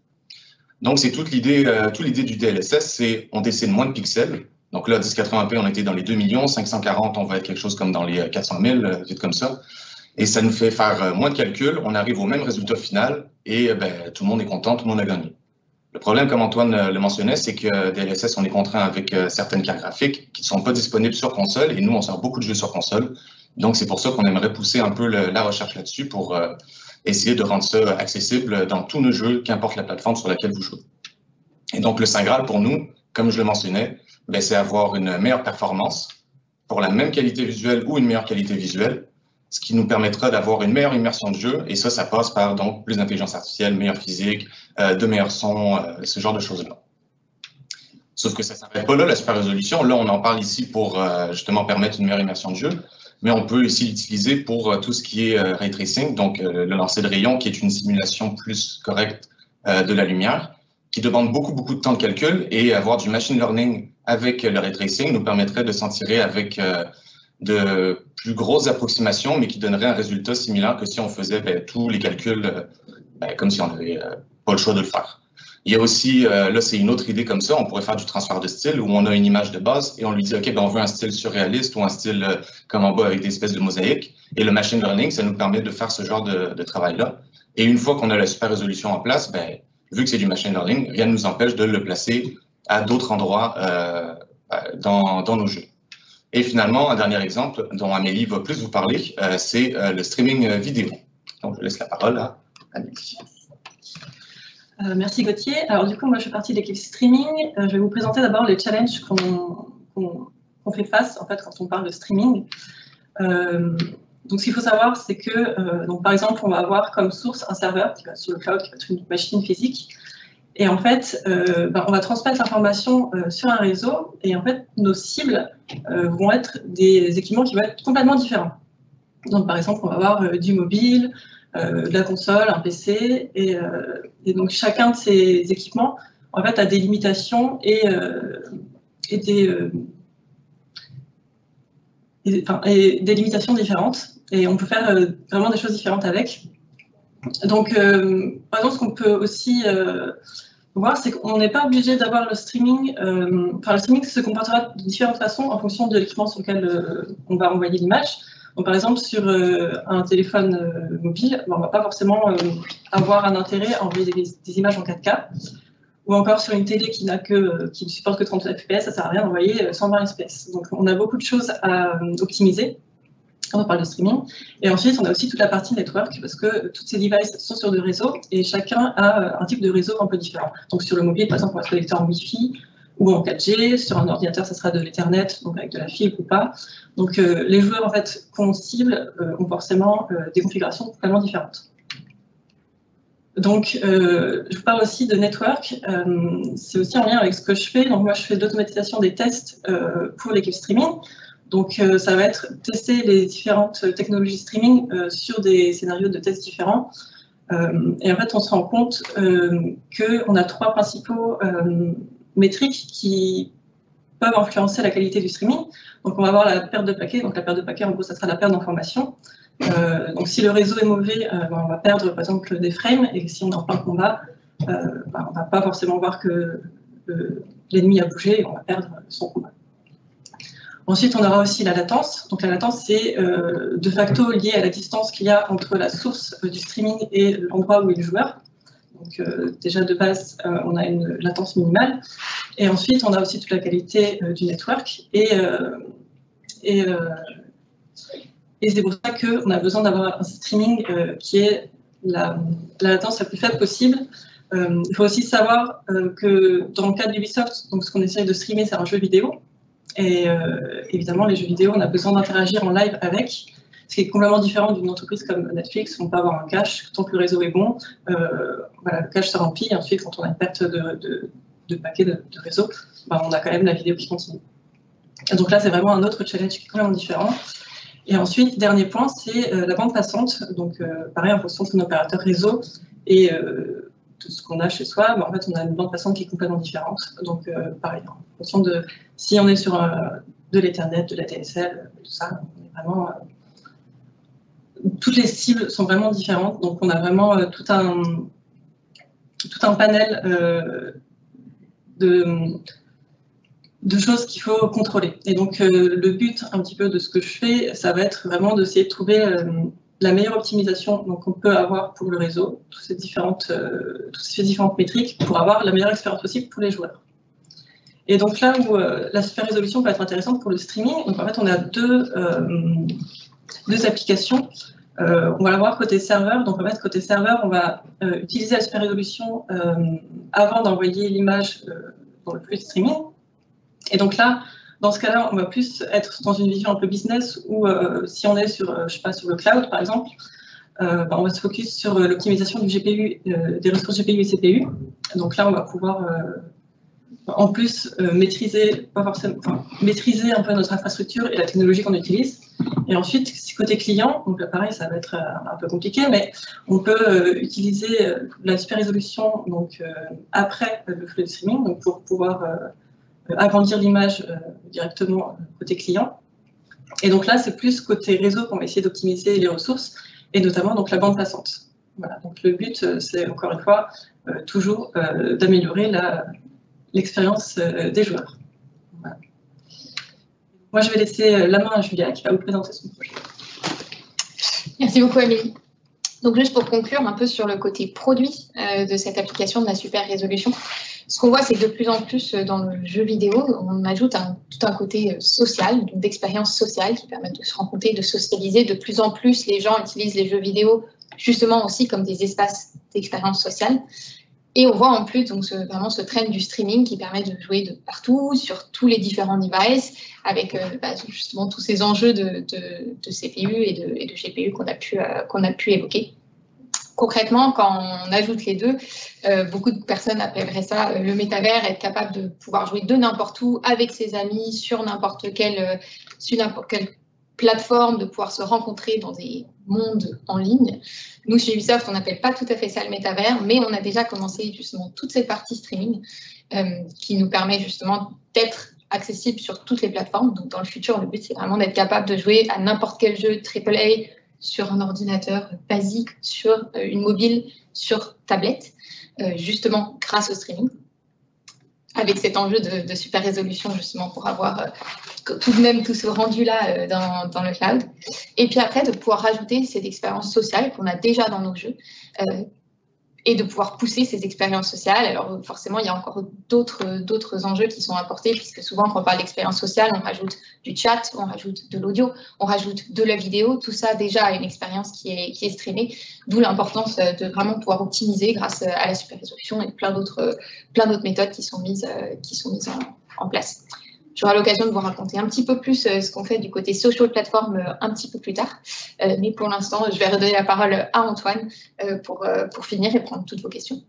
S5: Donc, c'est toute l'idée du DLSS, c'est on dessine moins de pixels. Donc là, 1080p, on était dans les 2 millions, 540, on va être quelque chose comme dans les 400 000, vite comme ça. Et ça nous fait faire moins de calculs, on arrive au même résultat final et tout le monde est content, tout le monde a gagné. Le problème, comme Antoine le mentionnait, c'est que DLSS, on est contraint avec certaines cartes graphiques qui ne sont pas disponibles sur console et nous, on sort beaucoup de jeux sur console. Donc, c'est pour ça qu'on aimerait pousser un peu la recherche là-dessus pour essayer de rendre ça accessible dans tous nos jeux, qu'importe la plateforme sur laquelle vous jouez. Et donc, le Saint Graal pour nous, comme je le mentionnais, c'est avoir une meilleure performance pour la même qualité visuelle ou une meilleure qualité visuelle, ce qui nous permettra d'avoir une meilleure immersion de jeu. Et ça passe par donc plus d'intelligence artificielle, meilleure physique, de meilleurs sons, ce genre de choses-là. Sauf que ça ne s'arrête pas là, la super résolution. Là, on en parle ici pour justement permettre une meilleure immersion de jeu. Mais on peut ici l'utiliser pour tout ce qui est ray tracing, donc le lancer de rayons, qui est une simulation plus correcte de la lumière, qui demande beaucoup de temps de calcul, et avoir du machine learning avec le ray tracing nous permettrait de s'en tirer avec de plus grosses approximations, mais qui donnerait un résultat similaire que si on faisait tous les calculs comme si on n'avait pas le choix de le faire. Il y a aussi, là c'est une autre idée comme ça, on pourrait faire du transfert de style où on a une image de base et on lui dit OK, on veut un style surréaliste ou un style comme en bas avec des espèces de mosaïques. Et le machine learning, ça nous permet de faire ce genre de travail-là. Et une fois qu'on a la super résolution en place, vu que c'est du machine learning, rien ne nous empêche de le placer à d'autres endroits dans nos jeux. Et finalement, un dernier exemple dont Amélie va plus vous parler, c'est le streaming vidéo. Donc, je laisse la parole à Amélie.
S6: Merci Gauthier. Alors du coup, moi je fais partie de l'équipe streaming. Je vais vous présenter d'abord les challenges qu'on fait face en fait quand on parle de streaming. Donc ce qu'il faut savoir, c'est que donc, par exemple, on va avoir comme source un serveur qui va sur le cloud, qui va être une machine physique. Et en fait, on va transmettre l'information sur un réseau et en fait, nos cibles vont être des équipements qui vont être complètement différents. Donc par exemple, on va avoir du mobile, de la console, un PC, et donc chacun de ces équipements en fait a des limitations et des limitations différentes, et on peut faire vraiment des choses différentes avec. Donc par exemple, ce qu'on peut aussi voir, c'est qu'on n'est pas obligé d'avoir le streaming. Le streaming se comportera de différentes façons en fonction de l'équipement sur lequel on va envoyer l'image. Donc, par exemple, sur un téléphone mobile, on ne va pas forcément avoir un intérêt à envoyer des images en 4K. Ou encore sur une télé qui ne supporte que 30 fps, ça ne sert à rien d'envoyer 120 fps. Donc, on a beaucoup de choses à optimiser quand on parle de streaming. Et ensuite, on a aussi toute la partie network, parce que toutes ces devices sont sur des réseaux et chacun a un type de réseau un peu différent. Donc, sur le mobile, par exemple, on va se connecter en Wi-Fi. ou en 4G. Sur un ordinateur, ça sera de l'Ethernet, donc avec de la fibre ou pas. Donc les joueurs en fait qu'on cible ont forcément des configurations totalement différentes. Donc je vous parle aussi de network. C'est aussi en lien avec ce que je fais. Donc moi, je fais de l'automatisation des tests pour l'équipe streaming. Donc ça va être tester les différentes technologies streaming sur des scénarios de tests différents. Et en fait, on se rend compte qu'on a 3 principaux métriques qui peuvent influencer la qualité du streaming. Donc, on va avoir la perte de paquets. Donc, la perte de paquets, en gros, ça sera la perte d'informations. Donc, si le réseau est mauvais, on va perdre, par exemple, des frames. Et si on est en plein combat, on ne va pas forcément voir que l'ennemi a bougé et on va perdre son combat. Ensuite, on aura aussi la latence. Donc, la latence, c'est de facto lié à la distance qu'il y a entre la source du streaming et l'endroit où est le joueur. Donc, déjà, de base, on a une latence minimale. Et ensuite, on a aussi toute la qualité du network. Et c'est pour ça qu'on a besoin d'avoir un streaming qui est la latence la plus faible possible. Il faut aussi savoir que dans le cadre d'Ubisoft, donc ce qu'on essaye de streamer, c'est un jeu vidéo. Et évidemment, les jeux vidéo, on a besoin d'interagir en live avec, ce qui est complètement différent d'une entreprise comme Netflix, où on peut avoir un cache. Tant que le réseau est bon, voilà, le cache se remplit. Et ensuite, quand on a une perte de paquets de réseau, on a quand même la vidéo qui continue. Et donc là, c'est vraiment un autre challenge qui est complètement différent. Et ensuite, dernier point, c'est la bande passante. Donc, pareil, en fonction de son opérateur réseau et de ce qu'on a chez soi, en fait, on a une bande passante qui est complètement différente. Donc, pareil, en fonction de si on est sur de l'Ethernet, de la DSL, tout ça, on est vraiment, toutes les cibles sont vraiment différentes. Donc, on a vraiment tout un panel de choses qu'il faut contrôler. Et donc, le but un petit peu de ce que je fais, ça va être vraiment d'essayer de trouver la meilleure optimisation qu'on peut avoir pour le réseau, toutes ces différentes métriques, pour avoir la meilleure expérience possible pour les joueurs. Et donc là où la super résolution peut être intéressante pour le streaming, donc en fait on a deux applications. On va l'avoir côté serveur. Donc en fait côté serveur, on va utiliser la super résolution avant d'envoyer l'image dans le flux de streaming. Et donc là, dans ce cas-là, on va plus être dans une vision un peu business où si on est sur, je sais pas, sur le cloud par exemple, on va se focus sur l'optimisation du GPU, des ressources GPU et CPU. Donc là, on va pouvoir en plus maîtriser un peu notre infrastructure et la technologie qu'on utilise. Et ensuite, côté client, donc là, pareil, ça va être un peu compliqué, mais on peut utiliser la super résolution donc, après le flux de streaming, donc pour pouvoir agrandir l'image directement côté client. Et donc là, c'est plus côté réseau qu'on va essayer d'optimiser les ressources, et notamment donc, la bande passante. Voilà, donc le but, c'est encore une fois, toujours d'améliorer l'expérience des joueurs. Voilà. Moi, je vais laisser la main à Julia qui va vous présenter son projet.
S4: Merci beaucoup, Amélie. Donc, juste pour conclure un peu sur le côté produit de cette application de la super résolution, ce qu'on voit, c'est que de plus en plus dans le jeu vidéo, on ajoute tout un côté social, d'expérience sociale qui permet de se rencontrer, de socialiser. De plus en plus, les gens utilisent les jeux vidéo justement aussi comme des espaces d'expérience sociale. Et on voit en plus donc, vraiment ce trend du streaming qui permet de jouer de partout, sur tous les différents devices, avec justement tous ces enjeux de CPU et de GPU qu'on a pu évoquer. Concrètement, quand on ajoute les deux, beaucoup de personnes appelleraient ça le métavers, être capable de pouvoir jouer de n'importe où, avec ses amis, sur n'importe quelle plateforme, de pouvoir se rencontrer dans des mondes en ligne. Nous, chez Ubisoft, on n'appelle pas tout à fait ça le métavers, mais on a déjà commencé justement toute cette partie streaming qui nous permet justement d'être accessible sur toutes les plateformes. Donc, dans le futur, le but, c'est vraiment d'être capable de jouer à n'importe quel jeu AAA sur un ordinateur basique, sur une mobile, sur tablette, justement grâce au streaming, avec cet enjeu de super résolution justement pour avoir tout de même tout ce rendu-là dans le cloud. Et puis après, de pouvoir rajouter cette expérience sociale qu'on a déjà dans nos jeux, et de pouvoir pousser ces expériences sociales. Alors forcément, il y a encore d'autres enjeux qui sont apportés, puisque souvent quand on parle d'expérience sociale, on rajoute du chat, on rajoute de l'audio, on rajoute de la vidéo, tout ça déjà a une expérience qui est streamée, d'où l'importance de vraiment pouvoir optimiser grâce à la super résolution et plein d'autres méthodes qui sont mises en place. J'aurai l'occasion de vous raconter un petit peu plus ce qu'on fait du côté social platform un petit peu plus tard. Mais pour l'instant, je vais redonner la parole à Antoine pour finir et prendre toutes vos questions.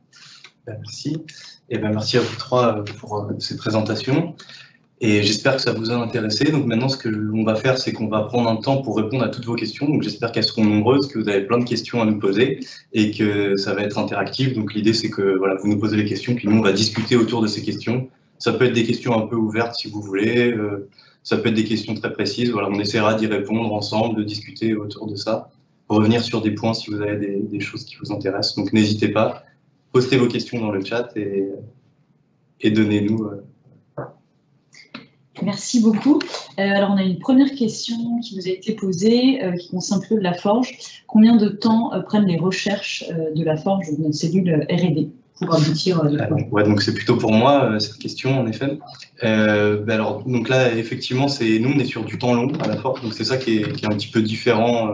S3: Merci. Et merci à vous trois pour ces présentations. Et j'espère que ça vous a intéressé. Donc maintenant, ce que l'on va faire, c'est qu'on va prendre un temps pour répondre à toutes vos questions. Donc j'espère qu'elles seront nombreuses, que vous avez plein de questions à nous poser et que ça va être interactif. Donc l'idée, c'est que voilà, vous nous posez les questions, puis nous, on va discuter autour de ces questions. Ça peut être des questions un peu ouvertes si vous voulez, ça peut être des questions très précises. Voilà, on essaiera d'y répondre ensemble, de discuter autour de ça, revenir sur des points si vous avez des choses qui vous intéressent. Donc n'hésitez pas, postez vos questions dans le chat et donnez-nous.
S7: Merci beaucoup. Alors on a une première question qui vous a été posée, qui concerne plutôt de la forge. Combien de temps prennent les recherches de la forge de notre cellule R&D pour aboutir à la
S3: ouais, donc c'est plutôt pour moi cette question en effet. Alors donc là effectivement nous on est sur du temps long à la forge, donc c'est ça qui est un petit peu différent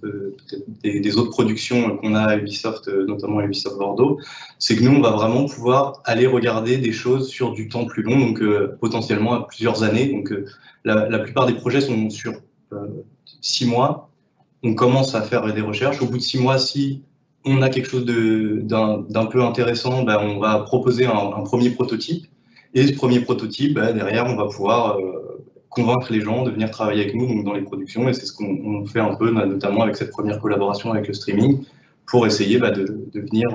S3: peut-être des autres productions qu'on a à Ubisoft, notamment à Ubisoft Bordeaux, c'est que nous on va vraiment pouvoir aller regarder des choses sur du temps plus long, donc potentiellement à plusieurs années. Donc la plupart des projets sont sur 6 mois. On commence à faire des recherches. Au bout de 6 mois, si on a quelque chose d'un peu intéressant, on va proposer un premier prototype. Et ce premier prototype, derrière, on va pouvoir convaincre les gens de venir travailler avec nous donc dans les productions. Et c'est ce qu'on fait un peu, notamment avec cette première collaboration avec le streaming, pour essayer de venir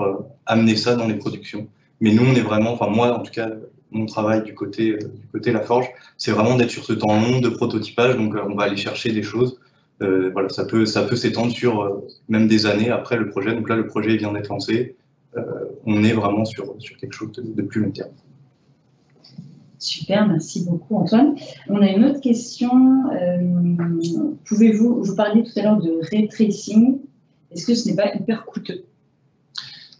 S3: amener ça dans les productions. Mais nous, on est vraiment, enfin moi en tout cas, mon travail du côté La Forge, c'est vraiment d'être sur ce temps long de prototypage. Donc on va aller chercher des choses. Voilà, ça peut s'étendre sur même des années après le projet. Donc là, le projet vient d'être lancé. On est vraiment sur quelque chose de plus long terme.
S7: Super, merci beaucoup Antoine. On a une autre question. Vous parliez tout à l'heure de ray tracing. Est-ce que ce n'est pas hyper coûteux?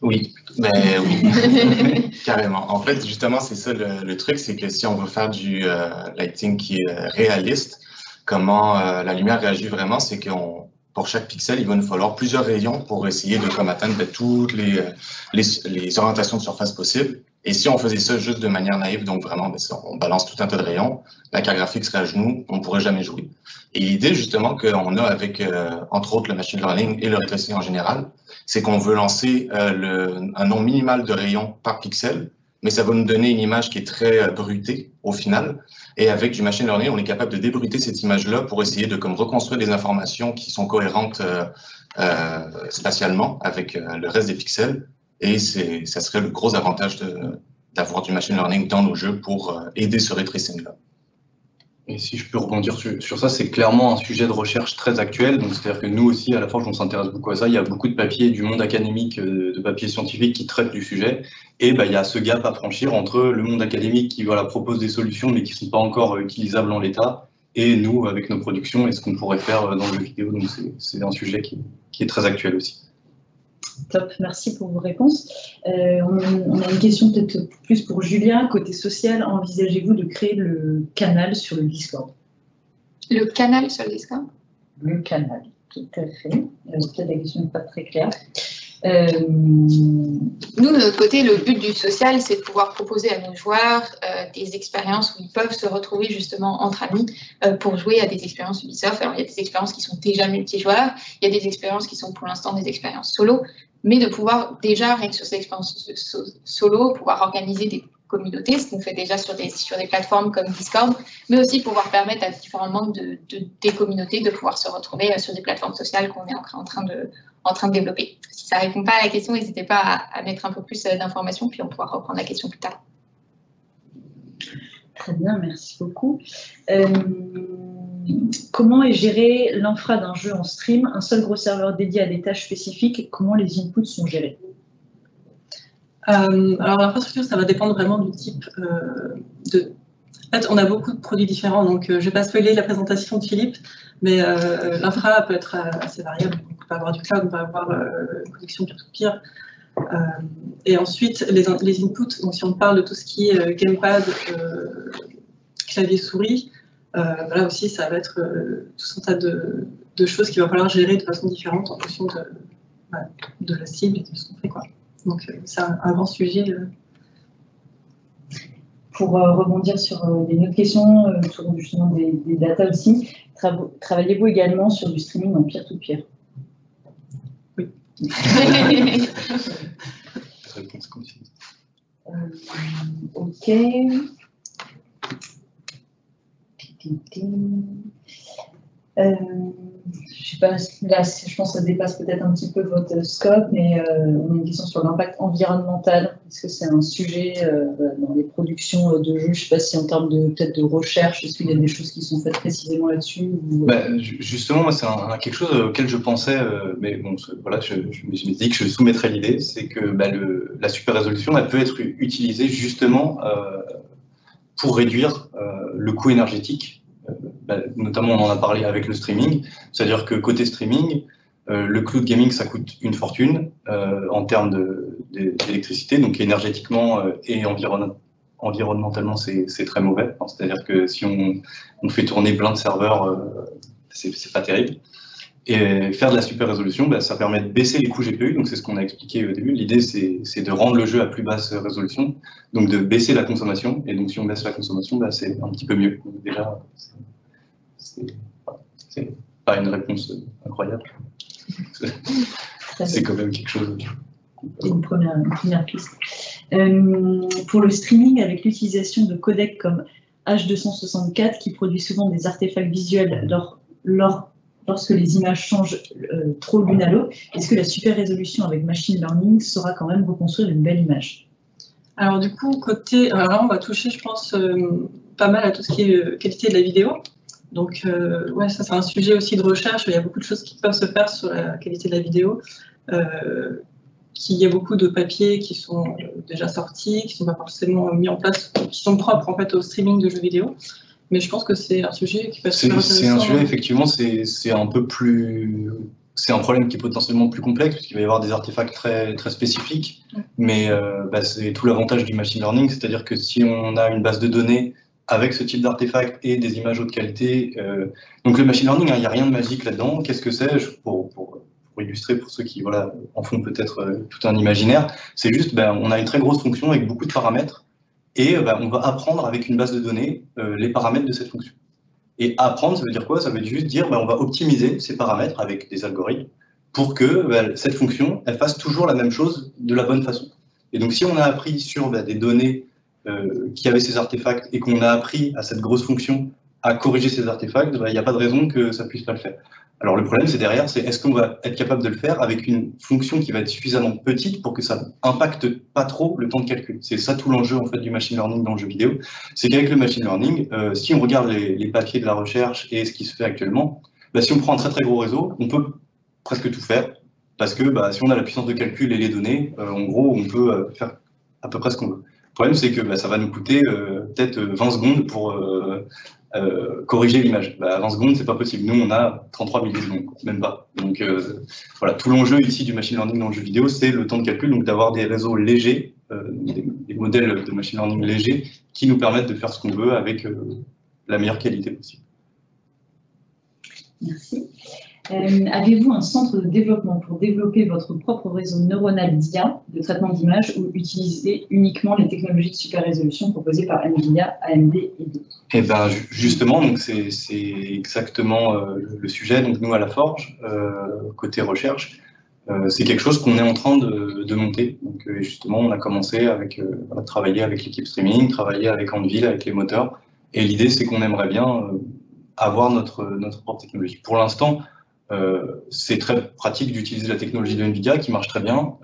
S5: Oui, oui, carrément. En fait, justement, c'est ça le truc, c'est que si on veut faire du lighting qui est réaliste, comment la lumière réagit vraiment, c'est que pour chaque pixel, il va nous falloir plusieurs rayons pour essayer de atteindre toutes les orientations de surface possibles. Et si on faisait ça juste de manière naïve, donc vraiment, on balance tout un tas de rayons, la carte graphique serait à genoux, on ne pourrait jamais jouer. Et l'idée, justement, qu'on a avec, entre autres, le machine learning et le ray tracing en général, c'est qu'on veut lancer un nombre minimal de rayons par pixel, mais ça va nous donner une image qui est très bruitée au final. Et avec du machine learning, on est capable de débruiter cette image-là pour essayer de reconstruire des informations qui sont cohérentes spatialement avec le reste des pixels. Et ça serait le gros avantage d'avoir du machine learning dans nos jeux pour aider ce ray tracing-là.
S3: Et si je peux rebondir sur ça, c'est clairement un sujet de recherche très actuel. Donc c'est-à-dire que nous aussi, à La Forge, on s'intéresse beaucoup à ça. Il y a beaucoup de papiers du monde académique, de papiers scientifiques qui traitent du sujet. Et il y a ce gap à franchir entre le monde académique qui propose des solutions, mais qui ne sont pas encore utilisables en l'état, et nous, avec nos productions, et ce qu'on pourrait faire dans le jeu vidéo. Donc c'est un sujet qui est très actuel aussi.
S7: Top, merci pour vos réponses. On a une question peut-être plus pour Julia. Côté social, envisagez-vous de créer le canal sur le Discord?
S4: Le canal sur le Discord?
S7: Le canal, tout à fait. Peut-être la question n'est pas très claire. Nous,
S4: de notre côté, le but du social, c'est de pouvoir proposer à nos joueurs des expériences où ils peuvent se retrouver justement entre amis pour jouer à des expériences Ubisoft. Alors, il y a des expériences qui sont déjà multijoueurs, il y a des expériences qui sont pour l'instant des expériences solo, mais de pouvoir déjà, rien que sur ces expériences solo, pouvoir organiser des communautés, ce qu'on fait déjà sur des plateformes comme Discord, mais aussi pouvoir permettre à différents membres des communautés de pouvoir se retrouver sur des plateformes sociales qu'on est en train de développer. Si ça ne répond pas à la question, n'hésitez pas à mettre un peu plus d'informations, puis on pourra reprendre la question plus tard.
S7: Très bien, merci beaucoup. Comment est géré l'infra d'un jeu en stream? Un seul gros serveur dédié à des tâches spécifiques? Comment les inputs sont gérés?
S6: Alors l'infrastructure, ça va dépendre vraiment du type de... En fait, on a beaucoup de produits différents, donc je ne vais pas spoiler la présentation de Philippe, mais l'infra peut être assez variable. On peut avoir du cloud, on peut avoir une connexion peer-to-peer, Et ensuite, les inputs, donc si on parle de tout ce qui est gamepad, clavier souris, là aussi, ça va être tout un tas de choses qu'il va falloir gérer de façon différente en fonction de la cible et de ce qu'on fait, quoi. Donc, c'est un grand sujet.
S7: Pour rebondir sur une autre question, autour justement des data aussi, travaillez-vous également sur du streaming en peer-to-peer?
S6: Oui.
S3: Réponse concise.
S7: Ok. Je sais pas, là, je pense que ça dépasse peut-être un petit peu votre scope, mais on a une question sur l'impact environnemental. Est-ce que c'est un sujet dans les productions de jeux? Je sais pas si en termes peut-être de recherche, est-ce qu'il y a des choses qui sont faites précisément là-dessus ou...
S3: Justement, moi, c'est quelque chose auquel je pensais, mais bon, voilà, je me suis dit que je soumettrais l'idée, c'est que la super résolution, elle peut être utilisée justement pour réduire le coût énergétique. Notamment, on en a parlé avec le streaming, c'est-à-dire que côté streaming, le cloud gaming, ça coûte une fortune en termes d'électricité, donc énergétiquement et environnementalement, c'est très mauvais. C'est-à-dire que si on fait tourner plein de serveurs, c'est pas terrible. Et faire de la super résolution, ça permet de baisser les coûts GPU, donc c'est ce qu'on a expliqué au début. L'idée, c'est de rendre le jeu à plus basse résolution, donc de baisser la consommation. Et donc si on baisse la consommation, c'est un petit peu mieux. Donc, déjà, c'est pas une réponse incroyable. C'est quand même quelque chose.
S7: Une première piste. Pour le streaming, avec l'utilisation de codecs comme H264, qui produit souvent des artefacts visuels lorsque les images changent trop l'une à l'autre, est-ce que la super résolution avec machine learning saura quand même reconstruire une belle image?
S6: Alors du coup, là, on va toucher, je pense, pas mal à tout ce qui est qualité de la vidéo. Donc, ouais, ça c'est un sujet aussi de recherche. Il y a beaucoup de choses qui peuvent se faire sur la qualité de la vidéo. Il y a beaucoup de papiers qui sont déjà sortis, qui ne sont pas forcément mis en place, qui sont propres en fait au streaming de jeux vidéo. Mais je pense que c'est un sujet qui peut être super intéressant.
S3: C'est un sujet, effectivement, c'est un peu plus... C'est un problème qui est potentiellement plus complexe, puisqu'il va y avoir des artefacts très, très spécifiques. Mais c'est tout l'avantage du machine learning, c'est-à-dire que si on a une base de données avec ce type d'artefacts et des images haute qualité... Donc le machine learning, il n'y a rien de magique là-dedans. Qu'est-ce que c'est pour illustrer, pour ceux qui en font peut-être tout un imaginaire, c'est juste, on a une très grosse fonction avec beaucoup de paramètres, et on va apprendre avec une base de données les paramètres de cette fonction. Et apprendre, ça veut dire quoi? Ça veut juste dire on va optimiser ces paramètres avec des algorithmes pour que cette fonction, elle fasse toujours la même chose de la bonne façon. Et donc si on a appris sur des données qui avaient ces artefacts et qu'on a appris à cette grosse fonction à corriger ces artefacts, il n'y a pas de raison que ça ne puisse pas le faire. Alors le problème, c'est derrière, c'est est-ce qu'on va être capable de le faire avec une fonction qui va être suffisamment petite pour que ça impacte pas trop le temps de calcul. C'est ça tout l'enjeu en fait du machine learning dans le jeu vidéo. C'est qu'avec le machine learning, si on regarde les papiers de la recherche et ce qui se fait actuellement, si on prend un très très gros réseau, on peut presque tout faire parce que si on a la puissance de calcul et les données, en gros, on peut faire à peu près ce qu'on veut. Le problème, c'est que ça va nous coûter peut-être 20 secondes pour corriger l'image. 20 secondes, c'est pas possible. Nous, on a 33 millisecondes, même pas. Donc voilà, tout l'enjeu ici du machine learning dans le jeu vidéo, c'est le temps de calcul, donc d'avoir des réseaux légers, des modèles de machine learning légers qui nous permettent de faire ce qu'on veut avec la meilleure qualité possible.
S7: Merci. Avez-vous un centre de développement pour développer votre propre réseau neuronal d'IA de traitement d'image ou utiliser uniquement les technologies de super résolution proposées par NVIDIA, AMD et d'autres?
S3: Eh ben justement, donc c'est exactement le sujet. Donc nous à la Forge, côté recherche, c'est quelque chose qu'on est en train de monter. Donc justement, on a commencé avec travailler avec l'équipe streaming, travailler avec Anvil, avec les moteurs. Et l'idée, c'est qu'on aimerait bien avoir notre propre technologie. Pour l'instant, c'est très pratique d'utiliser la technologie de NVIDIA qui marche très bien,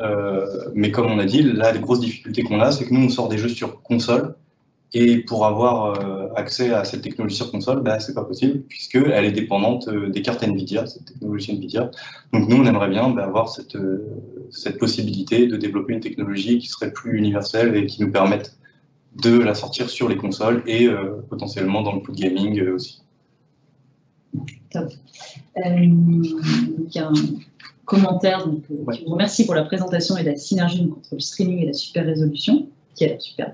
S3: mais comme on a dit, là, les grosses difficultés qu'on a, c'est que nous, on sort des jeux sur console, et pour avoir accès à cette technologie sur console, c'est pas possible, puisqu'elle est dépendante des cartes NVIDIA, cette technologie NVIDIA. Donc nous, on aimerait bien avoir cette possibilité de développer une technologie qui serait plus universelle et qui nous permette de la sortir sur les consoles et potentiellement dans le cloud gaming aussi.
S7: Top. Il y a un commentaire qui vous remercie pour la présentation et la synergie entre le streaming et la super résolution, qui a l'air super.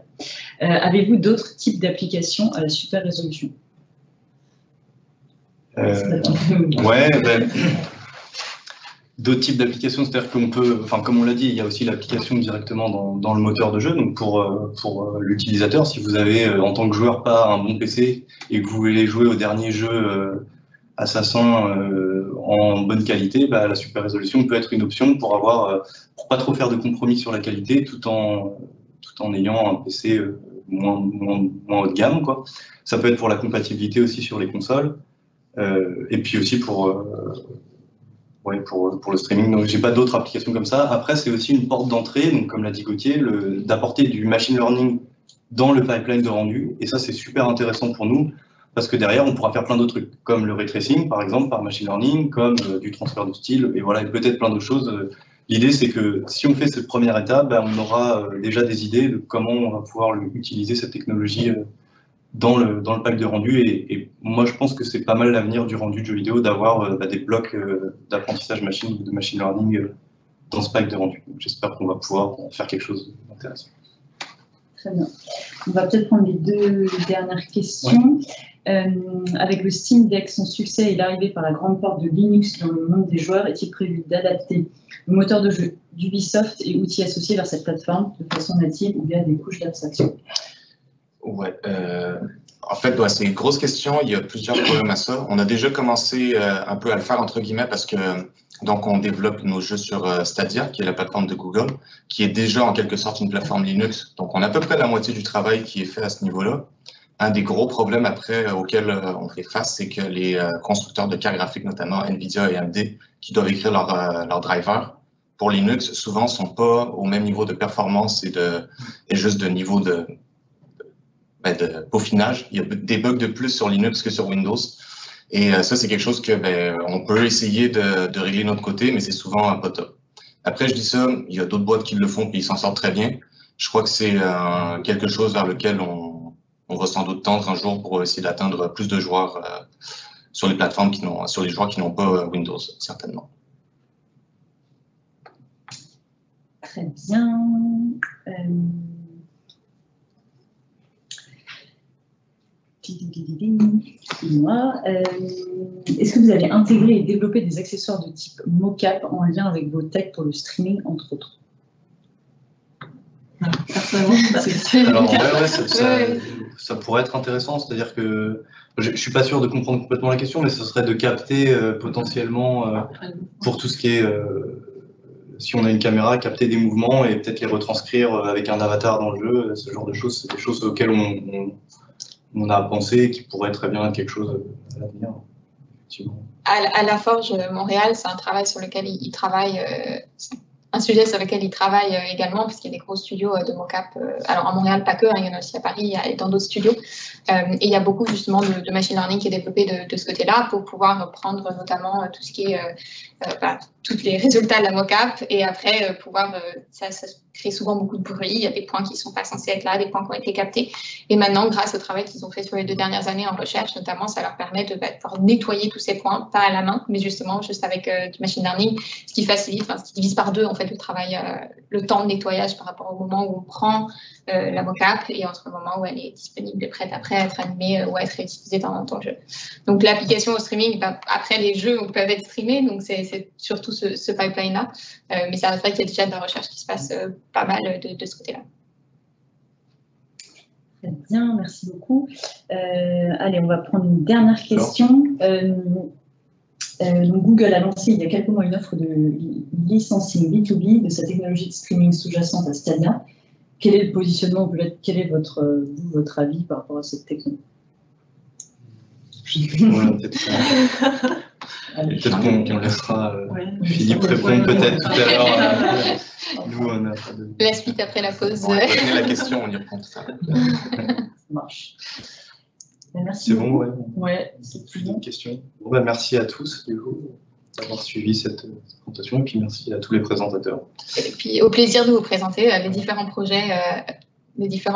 S7: Avez-vous d'autres types d'applications à la super résolution?
S3: D'autres types d'applications, c'est-à-dire qu'on peut, enfin comme on l'a dit, il y a aussi l'application directement dans le moteur de jeu. Donc pour l'utilisateur, si vous avez en tant que joueur pas un bon PC et que vous voulez jouer au dernier jeu Assassin en bonne qualité, la super résolution peut être une option pour pas trop faire de compromis sur la qualité, tout en ayant un PC moins haut de gamme, quoi. Ça peut être pour la compatibilité aussi sur les consoles, et puis aussi pour le streaming. Donc j'ai pas d'autres applications comme ça. Après, c'est aussi une porte d'entrée, donc comme l'a dit Gauthier, d'apporter du machine learning dans le pipeline de rendu, et ça c'est super intéressant pour nous, parce que derrière, on pourra faire plein d'autres trucs, comme le ray tracing, par exemple, par machine learning, comme du transfert de style, et voilà, et peut-être plein d'autres choses. L'idée, c'est que si on fait cette première étape, on aura déjà des idées de comment on va pouvoir utiliser cette technologie dans le pipe de rendu. Et moi, je pense que c'est pas mal l'avenir du rendu de jeux vidéo, d'avoir des blocs d'apprentissage machine ou de machine learning dans ce pipe de rendu. J'espère qu'on va pouvoir faire quelque chose d'intéressant.
S7: Très bien. On va peut-être prendre les deux dernières questions. Avec le Steam Deck, son succès et l'arrivée par la grande porte de Linux dans le monde des joueurs, est-il prévu d'adapter le moteur de jeu d'Ubisoft et outils associés vers cette plateforme de façon native ou via des couches d'abstraction?
S5: Ouais, en fait, c'est une grosse question. Il y a plusieurs problèmes à ça. On a déjà commencé un peu à le faire, entre guillemets, parce que donc on développe nos jeux sur Stadia, qui est la plateforme de Google, qui est déjà en quelque sorte une plateforme Linux. Donc on a à peu près la moitié du travail qui est fait à ce niveau-là. Un des gros problèmes après auxquels on fait face, c'est que les constructeurs de cartes graphiques, notamment Nvidia et AMD, qui doivent écrire leur driver pour Linux, souvent ne sont pas au même niveau de performance et juste de niveau de peaufinage. Il y a des bugs de plus sur Linux que sur Windows. Et ça, c'est quelque chose que on peut essayer de régler de notre côté, mais c'est souvent pas top. Après, je dis ça, il y a d'autres boîtes qui le font et ils s'en sortent très bien. Je crois que c'est quelque chose vers lequel on va sans doute tendre un jour pour essayer d'atteindre plus de joueurs sur les plateformes sur les joueurs qui n'ont pas Windows, certainement.
S7: Très bien. Est-ce que vous avez intégré et développé des accessoires de type mocap en lien avec vos techs pour le streaming, entre autres?
S3: Alors, ça pourrait être intéressant, c'est-à-dire que je ne suis pas sûr de comprendre complètement la question, mais ce serait de capter potentiellement pour tout ce qui est, si on a une caméra, capter des mouvements et peut-être les retranscrire avec un avatar dans le jeu, ce genre de choses, c'est des choses auxquelles on a pensé qui pourrait très bien être quelque chose à l'avenir.
S4: À la Forge Montréal, c'est un travail sur lequel ils travaillent. Un sujet sur lequel ils travaillent également, parce qu'il y a des gros studios de mocap. Alors à Montréal, pas que, il y en a aussi à Paris et dans d'autres studios. Et il y a beaucoup justement de machine learning qui est développé de ce côté-là pour pouvoir prendre notamment tout ce qui est tous les résultats de la mocap et après pouvoir, ça crée souvent beaucoup de bruit. Il y a des points qui ne sont pas censés être là, des points qui ont été captés. Et maintenant, grâce au travail qu'ils ont fait sur les 2 dernières années en recherche, notamment, ça leur permet de pouvoir nettoyer tous ces points, pas à la main, mais justement juste avec du machine learning, ce qui facilite, ce qui divise par 2 en fait le travail, le temps de nettoyage par rapport au moment où on prend la mocap et entre le moment où elle est disponible et prête après à être animée ou à être réutilisée dans ton jeu. Donc l'application au streaming, après les jeux peuvent être streamés, donc c'est surtout ce pipeline-là. Mais c'est vrai qu'il y a déjà de la recherche qui se passe pas mal de ce côté-là.
S7: Très bien, merci beaucoup. Allez, on va prendre une dernière question. Donc Google a lancé il y a quelques mois une offre de licensing B2B de sa technologie de streaming sous-jacente à Stadia. Quel est le positionnement, quel est votre avis par rapport à cette technologie?
S3: Peut-être qu'on laissera Philippe répondre peut-être tout à l'heure. Nous, on a pas de...
S4: La suite après la pause.
S5: On va poser la question, on y répond tout ça.
S7: Ça marche. Merci.
S3: C'est bon,
S7: ouais, c'est
S3: plus d'une question. Bon, merci à tous d'avoir suivi cette présentation et puis merci à tous les présentateurs.
S4: Et puis au plaisir de vous présenter les différents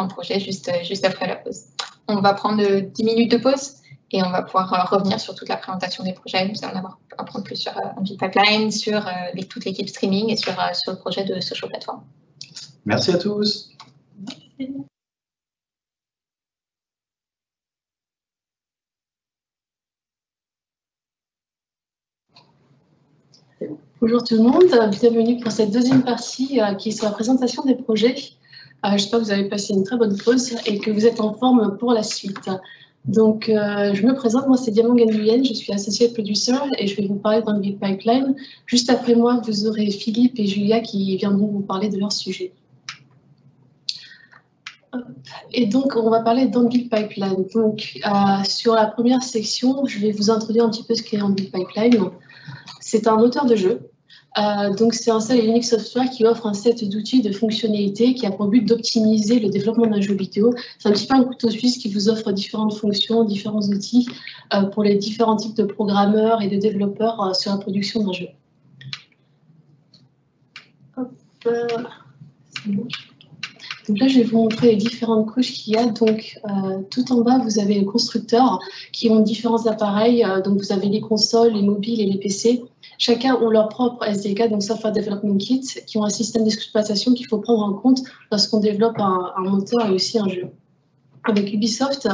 S4: projets juste après la pause. On va prendre 10 minutes de pause Et on va pouvoir revenir sur toute la présentation des projets. Vous allez en apprendre plus sur OnBuild Pipeline, sur toute l'équipe streaming et sur le projet de Social Platform.
S3: Merci à tous.
S6: Merci.
S8: Bonjour tout le monde, bienvenue pour cette deuxième partie qui est sur la présentation des projets. J'espère que vous avez passé une très bonne pause et que vous êtes en forme pour la suite. Donc, je me présente, moi c'est Diamant Ganduyen, je suis associate producer et je vais vous parler d'OnBuild Pipeline. Juste après moi, vous aurez Philippe et Julia qui viendront vous parler de leur sujet. Et donc, on va parler d'OnBuild Pipeline. Donc, sur la première section, je vais vous introduire un petit peu ce qu'est OnBuild Pipeline. C'est un moteur de jeu. Donc, c'est un seul et unique software qui offre un set d'outils de fonctionnalités qui a pour but d'optimiser le développement d'un jeu vidéo. C'est un petit peu un couteau suisse qui vous offre différentes fonctions, différents outils pour les différents types de programmeurs et de développeurs sur la production d'un jeu. Hop, c'est bon. Donc là, je vais vous montrer les différentes couches qu'il y a. Donc, tout en bas, vous avez les constructeurs qui ont différents appareils. Donc, vous avez les consoles, les mobiles et les PC. Chacun ont leur propre SDK, donc Software Development Kit, qui ont un système d'exploitation qu'il faut prendre en compte lorsqu'on développe un moteur et aussi un jeu. Avec Ubisoft,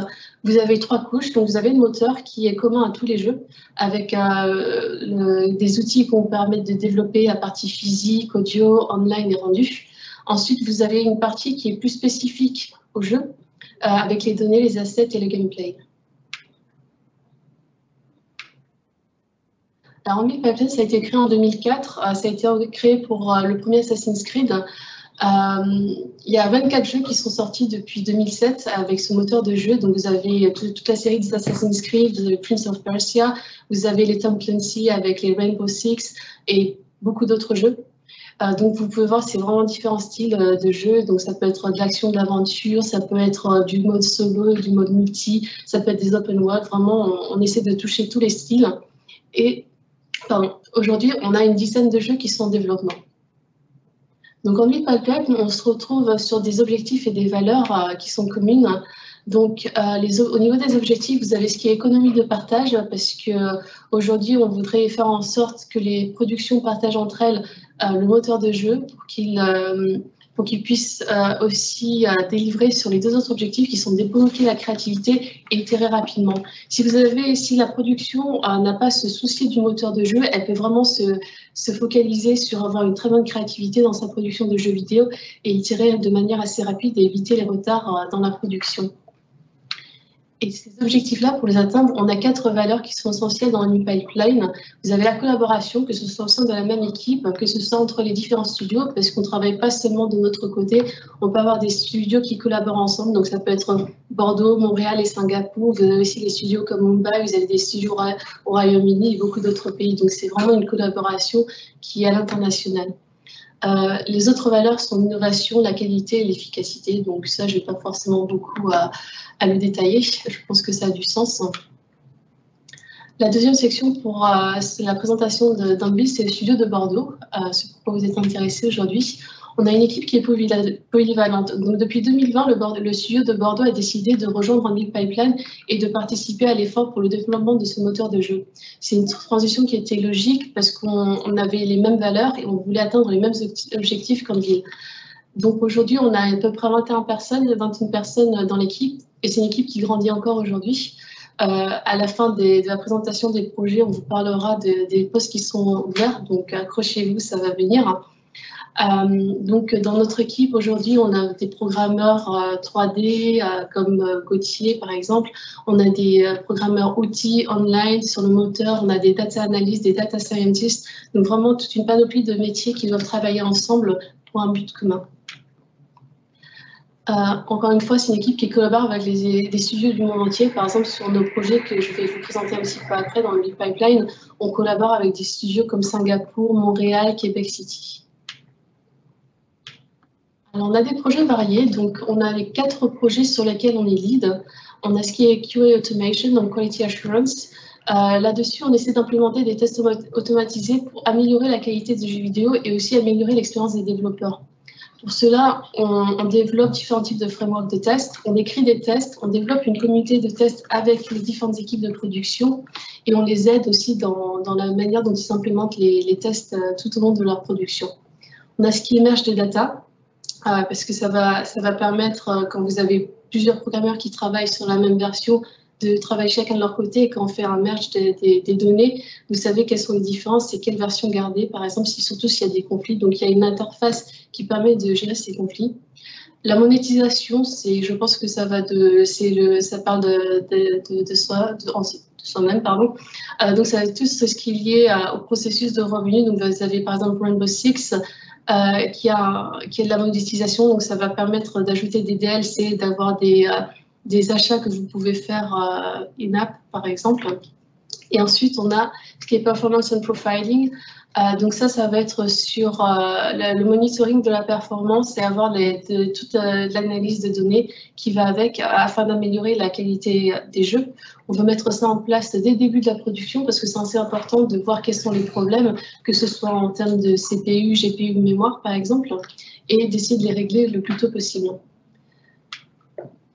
S8: vous avez 3 couches. Donc, vous avez le moteur qui est commun à tous les jeux, avec des outils qui vont permettre de développer la partie physique, audio, online et rendu. Ensuite, vous avez une partie qui est plus spécifique au jeu, avec les données, les assets et le gameplay. Alors, OnBuild Pipeline, ça a été créé en 2004. Ça a été créé pour le premier Assassin's Creed. Il y a 24 jeux qui sont sortis depuis 2007 avec ce moteur de jeu. Donc, vous avez toute la série des Assassin's Creed, vous avez Prince of Persia, vous avez les Tom Clancy avec les Rainbow Six et beaucoup d'autres jeux. Donc, vous pouvez voir, c'est vraiment différents styles de jeux. Donc, ça peut être de l'action, de l'aventure, ça peut être du mode solo, du mode multi, ça peut être des open world. Vraiment, on essaie de toucher tous les styles. Et aujourd'hui, on a une dizaine de jeux qui sont en développement. Donc, en OnBuild Pipeline, on se retrouve sur des objectifs et des valeurs qui sont communes. Donc, au niveau des objectifs, vous avez ce qui est économie de partage, parce qu'aujourd'hui, on voudrait faire en sorte que les productions partagent entre elles le moteur de jeu pour qu'ils puissent aussi délivrer sur les 2 autres objectifs qui sont débloquer la créativité et itérer rapidement. Si la production n'a pas ce souci du moteur de jeu, elle peut vraiment se focaliser sur avoir une très bonne créativité dans sa production de jeux vidéo et itérer de manière assez rapide et éviter les retards dans la production. Et ces objectifs-là, pour les atteindre, on a 4 valeurs qui sont essentielles dans OnBuild Pipeline. Vous avez la collaboration, que ce soit au sein de la même équipe, que ce soit entre les différents studios, parce qu'on ne travaille pas seulement de notre côté. On peut avoir des studios qui collaborent ensemble, donc ça peut être Bordeaux, Montréal et Singapour. Vous avez aussi des studios comme Mumbai, vous avez des studios au Royaume-Uni et beaucoup d'autres pays. Donc c'est vraiment une collaboration qui est à l'international. Les autres valeurs sont l'innovation, la qualité et l'efficacité. Donc ça, je ne vais pas forcément beaucoup à le détailler. Je pense que ça a du sens. La deuxième section pour la présentation d'OnBuild, c'est le studio de Bordeaux. C'est pourquoi vous êtes intéressés aujourd'hui. On a une équipe qui est polyvalente. Donc depuis 2020, le studio de Bordeaux a décidé de rejoindre OnBuild Pipeline et de participer à l'effort pour le développement de ce moteur de jeu. C'est une transition qui était logique parce qu'on avait les mêmes valeurs et on voulait atteindre les mêmes objectifs qu'OnBuild. Donc aujourd'hui, on a à peu près 21 personnes dans l'équipe et c'est une équipe qui grandit encore aujourd'hui. À la fin de la présentation des projets, on vous parlera des postes qui sont ouverts, donc accrochez-vous, ça va venir. Donc, dans notre équipe, aujourd'hui, on a des programmeurs 3D comme Gauthier, par exemple. On a des programmeurs outils online sur le moteur. On a des data analysts, des data scientists. Donc, vraiment, toute une panoplie de métiers qui doivent travailler ensemble pour un but commun. Encore une fois, c'est une équipe qui collabore avec des studios du monde entier. Par exemple, sur nos projets que je vais vous présenter un petit peu après dans le OnBuild Pipeline, on collabore avec des studios comme Singapour, Montréal, Québec City. Alors, on a des projets variés, donc on a les 4 projets sur lesquels on est lead. On a ce qui est QA Automation, donc Quality Assurance. Là-dessus, on essaie d'implémenter des tests automatisés pour améliorer la qualité des jeux vidéo et aussi améliorer l'expérience des développeurs. Pour cela, on développe différents types de frameworks de tests, on écrit des tests, on développe une communauté de tests avec les différentes équipes de production et on les aide aussi dans la manière dont ils implémentent les tests tout au long de leur production. On a ce qui émerge de data, parce que ça va permettre, quand vous avez plusieurs programmeurs qui travaillent sur la même version, de travailler chacun de leur côté, et quand on fait un merge des données, vous savez quelles sont les différences et quelle version garder, par exemple, surtout s'il y a des conflits. Donc, il y a une interface qui permet de gérer ces conflits. La monétisation, je pense que ça parle de soi-même, pardon. Donc, ça va tout ce qui est lié au processus de revenus. Donc, vous avez par exemple Rainbow Six, qui a de la monétisation, donc ça va permettre d'ajouter des DLC, d'avoir des achats que vous pouvez faire in-app, par exemple. Et ensuite, on a ce qui est Performance and Profiling. Donc ça va être sur le monitoring de la performance et avoir toute l'analyse de données qui va avec afin d'améliorer la qualité des jeux. On veut mettre ça en place dès le début de la production parce que c'est assez important de voir quels sont les problèmes, que ce soit en termes de CPU, GPU, mémoire, par exemple, et d'essayer de les régler le plus tôt possible.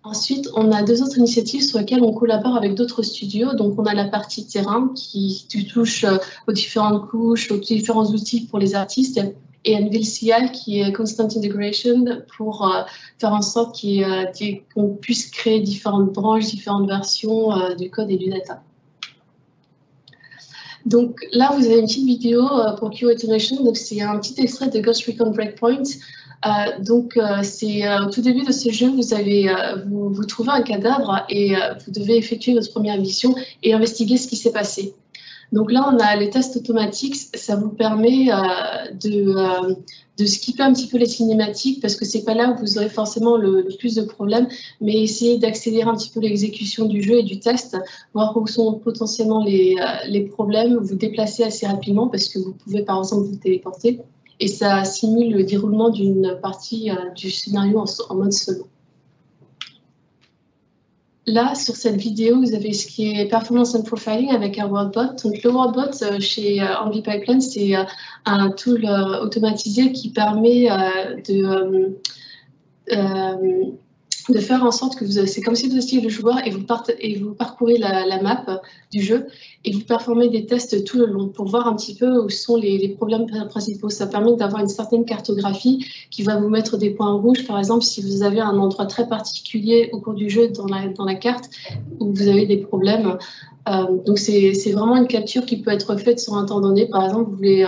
S8: Ensuite, on a 2 autres initiatives sur lesquelles on collabore avec d'autres studios. Donc, on a la partie terrain qui touche aux différentes couches, aux différents outils pour les artistes, et NVLCI qui est Constant Integration pour faire en sorte qu'on puisse créer différentes branches, différentes versions du code et du data. Donc là, vous avez une petite vidéo pour QA Automation. Donc, c'est un petit extrait de Ghost Recon Breakpoint. C'est au tout début de ce jeu, vous trouvez un cadavre et vous devez effectuer votre première mission et investiguer ce qui s'est passé. Donc là, on a les tests automatiques, ça vous permet de skipper un petit peu les cinématiques parce que c'est pas là où vous aurez forcément le plus de problèmes, mais essayer d'accélérer un petit peu l'exécution du jeu et du test, voir où sont potentiellement les problèmes, vous déplacer assez rapidement parce que vous pouvez par exemple vous téléporter. Et ça simule le déroulement d'une partie du scénario en mode solo. Là, sur cette vidéo, vous avez ce qui est Performance and Profiling avec un WordBot. Donc, le WordBot chez Envy Pipeline, c'est un tool automatisé qui permet de faire en sorte que c'est comme si vous étiez le joueur et vous parcourez la map du jeu et vous performez des tests tout le long pour voir un petit peu où sont les problèmes principaux. Ça permet d'avoir une certaine cartographie qui va vous mettre des points rouges, par exemple, si vous avez un endroit très particulier au cours du jeu dans la carte où vous avez des problèmes. Donc, c'est vraiment une capture qui peut être faite sur un temps donné. Par exemple, vous voulez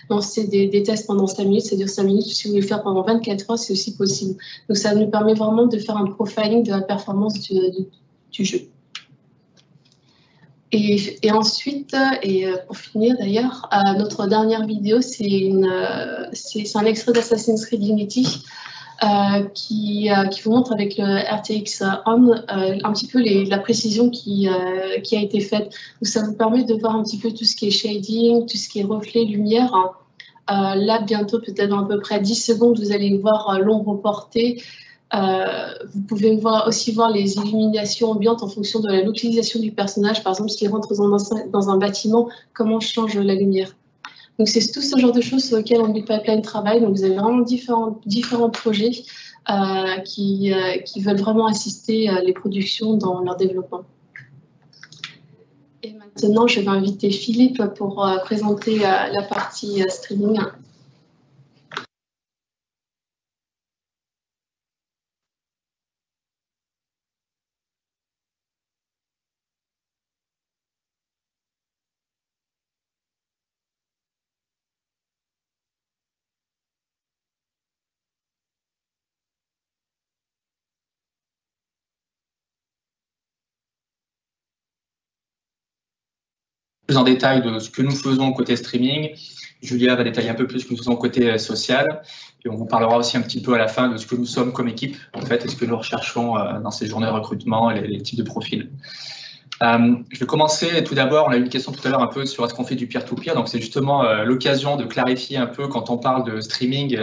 S8: lancer des tests pendant 5 minutes, ça dure 5 minutes. Si vous voulez le faire pendant 24 heures, c'est aussi possible. Donc, ça nous permet vraiment de faire un profiling de la performance du jeu. Et ensuite, pour finir d'ailleurs, notre dernière vidéo, c'est un extrait d'Assassin's Creed Unity qui vous montre avec le RTX On un petit peu la précision qui a été faite. Donc, ça vous permet de voir un petit peu tout ce qui est shading, tout ce qui est reflet, lumière. Là, bientôt, peut-être dans à peu près 10 secondes, vous allez voir l'ombre portée. Vous pouvez aussi voir les illuminations ambiantes en fonction de la localisation du personnage. Par exemple, s'il rentre dans un bâtiment, comment change la lumière. Donc, c'est tout ce genre de choses sur lesquelles Envy Pipeline travaille. Donc, vous avez vraiment différents projets qui veulent vraiment assister les productions dans leur développement. Et maintenant, je vais inviter Philippe pour présenter la partie streaming.
S9: Plus en détail de ce que nous faisons côté streaming. Julia va détailler un peu plus ce que nous faisons côté social. Et on vous parlera aussi un petit peu à la fin de ce que nous sommes comme équipe, en fait, et ce que nous recherchons dans ces journées de recrutement et les types de profils. Je vais commencer tout d'abord, on a eu une question tout à l'heure un peu sur est-ce qu'on fait du peer-to-peer, donc c'est justement l'occasion de clarifier un peu quand on parle de streaming,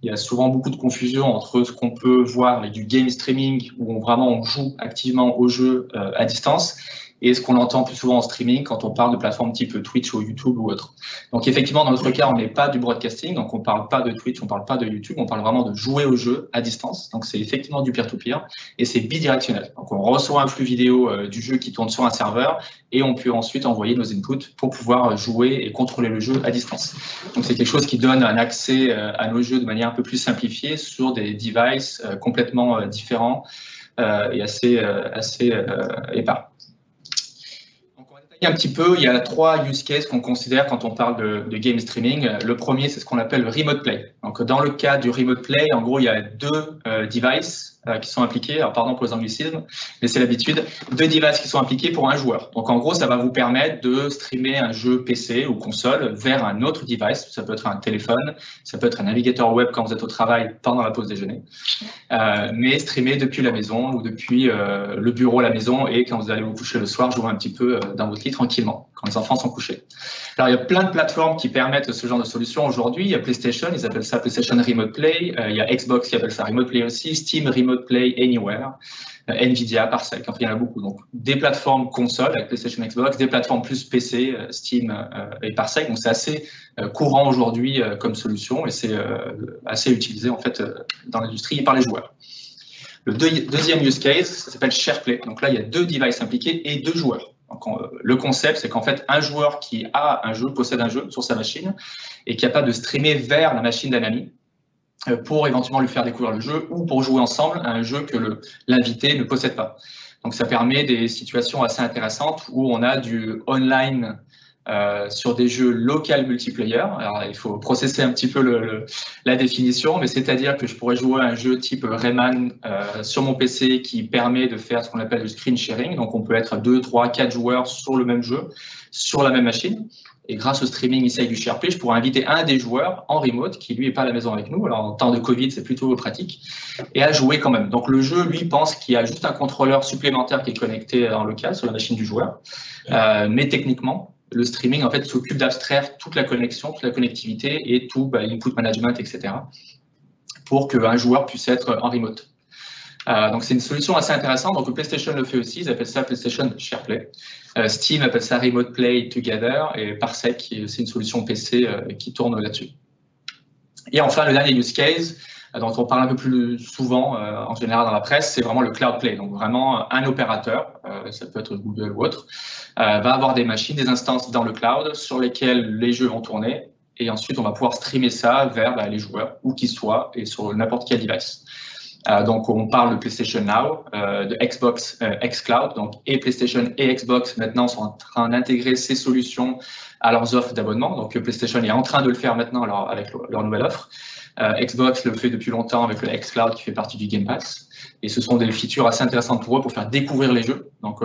S9: il y a souvent beaucoup de confusion entre ce qu'on peut voir du game streaming où vraiment on joue activement au jeu à distance et ce qu'on entend plus souvent en streaming quand on parle de plateformes type Twitch ou YouTube ou autre. Donc effectivement, dans notre cas, on n'est pas du broadcasting, donc on ne parle pas de Twitch, on ne parle pas de YouTube, on parle vraiment de jouer au jeu à distance. Donc c'est effectivement du peer-to-peer et c'est bidirectionnel. Donc on reçoit un flux vidéo du jeu qui tourne sur un serveur et on peut ensuite envoyer nos inputs pour pouvoir jouer et contrôler le jeu à distance. Donc c'est quelque chose qui donne un accès à nos jeux de manière un peu plus simplifiée sur des devices complètement différents et assez épars. Donc on va détailler un petit peu, il y a 3 use cases qu'on considère quand on parle de game streaming. Le premier, c'est ce qu'on appelle le remote play. Donc dans le cas du remote play, en gros, il y a 2 devices qui sont impliqués, alors pardon pour les anglicismes, mais c'est l'habitude, 2 devices qui sont impliqués pour un joueur. Donc en gros, ça va vous permettre de streamer un jeu PC ou console vers un autre device, ça peut être un téléphone, ça peut être un navigateur web quand vous êtes au travail pendant la pause déjeuner, mais streamer depuis la maison ou depuis le bureau à la maison et quand vous allez vous coucher le soir, jouer un petit peu dans votre lit tranquillement, quand les enfants sont couchés. Alors il y a plein de plateformes qui permettent ce genre de solution aujourd'hui, il y a PlayStation, ils appellent ça PlayStation Remote Play, il y a Xbox qui appelle ça Remote Play aussi, Steam Remote Play Anywhere, Nvidia, Parsec, enfin il y en a beaucoup. Donc des plateformes consoles avec PlayStation, Xbox, des plateformes plus PC, Steam et Parsec. Donc c'est assez courant aujourd'hui comme solution et c'est assez utilisé en fait dans l'industrie et par les joueurs. Le deuxième use case, ça s'appelle SharePlay. Donc là il y a 2 devices impliqués et 2 joueurs. Donc, le concept, c'est qu'en fait, un joueur qui a un jeu, possède un jeu sur sa machine et qui est capable de streamer vers la machine d'un ami pour éventuellement lui faire découvrir le jeu ou pour jouer ensemble à un jeu que l'invité ne possède pas. Donc ça permet des situations assez intéressantes où on a du online sur des jeux local multiplayer. Alors il faut processer un petit peu la définition, mais c'est-à-dire que je pourrais jouer à un jeu type Rayman sur mon PC qui permet de faire ce qu'on appelle du screen sharing. Donc on peut être 2, 3, 4 joueurs sur le même jeu, sur la même machine. Et grâce au streaming ici avec du SharePlay, je pourrais inviter un des joueurs en remote qui lui n'est pas à la maison avec nous. Alors en temps de Covid, c'est plutôt pratique. Et à jouer quand même. Donc le jeu, lui, pense qu'il y a juste un contrôleur supplémentaire qui est connecté en local sur la machine du joueur. Mais techniquement, le streaming en fait s'occupe d'abstraire toute la connexion, toute la connectivité et tout l'input management, etc. pour qu'un joueur puisse être en remote. Donc c'est une solution assez intéressante. Donc PlayStation le fait aussi, ils appellent ça PlayStation SharePlay. Steam appelle ça Remote Play Together et Parsec, c'est une solution PC qui tourne là-dessus. Et enfin, le dernier use case, dont on parle un peu plus souvent en général dans la presse, c'est vraiment le Cloud Play. Donc vraiment, un opérateur, ça peut être Google ou autre, va avoir des machines, des instances dans le cloud sur lesquelles les jeux vont tourner. Et ensuite, on va pouvoir streamer ça vers les joueurs, où qu'ils soient, et sur n'importe quel device. Donc, on parle de PlayStation Now, de Xbox xCloud, donc et PlayStation et Xbox maintenant sont en train d'intégrer ces solutions à leurs offres d'abonnement. Donc, PlayStation est en train de le faire maintenant avec leur nouvelle offre. Xbox le fait depuis longtemps avec le xCloud qui fait partie du Game Pass. Et ce sont des features assez intéressantes pour eux pour faire découvrir les jeux. Donc,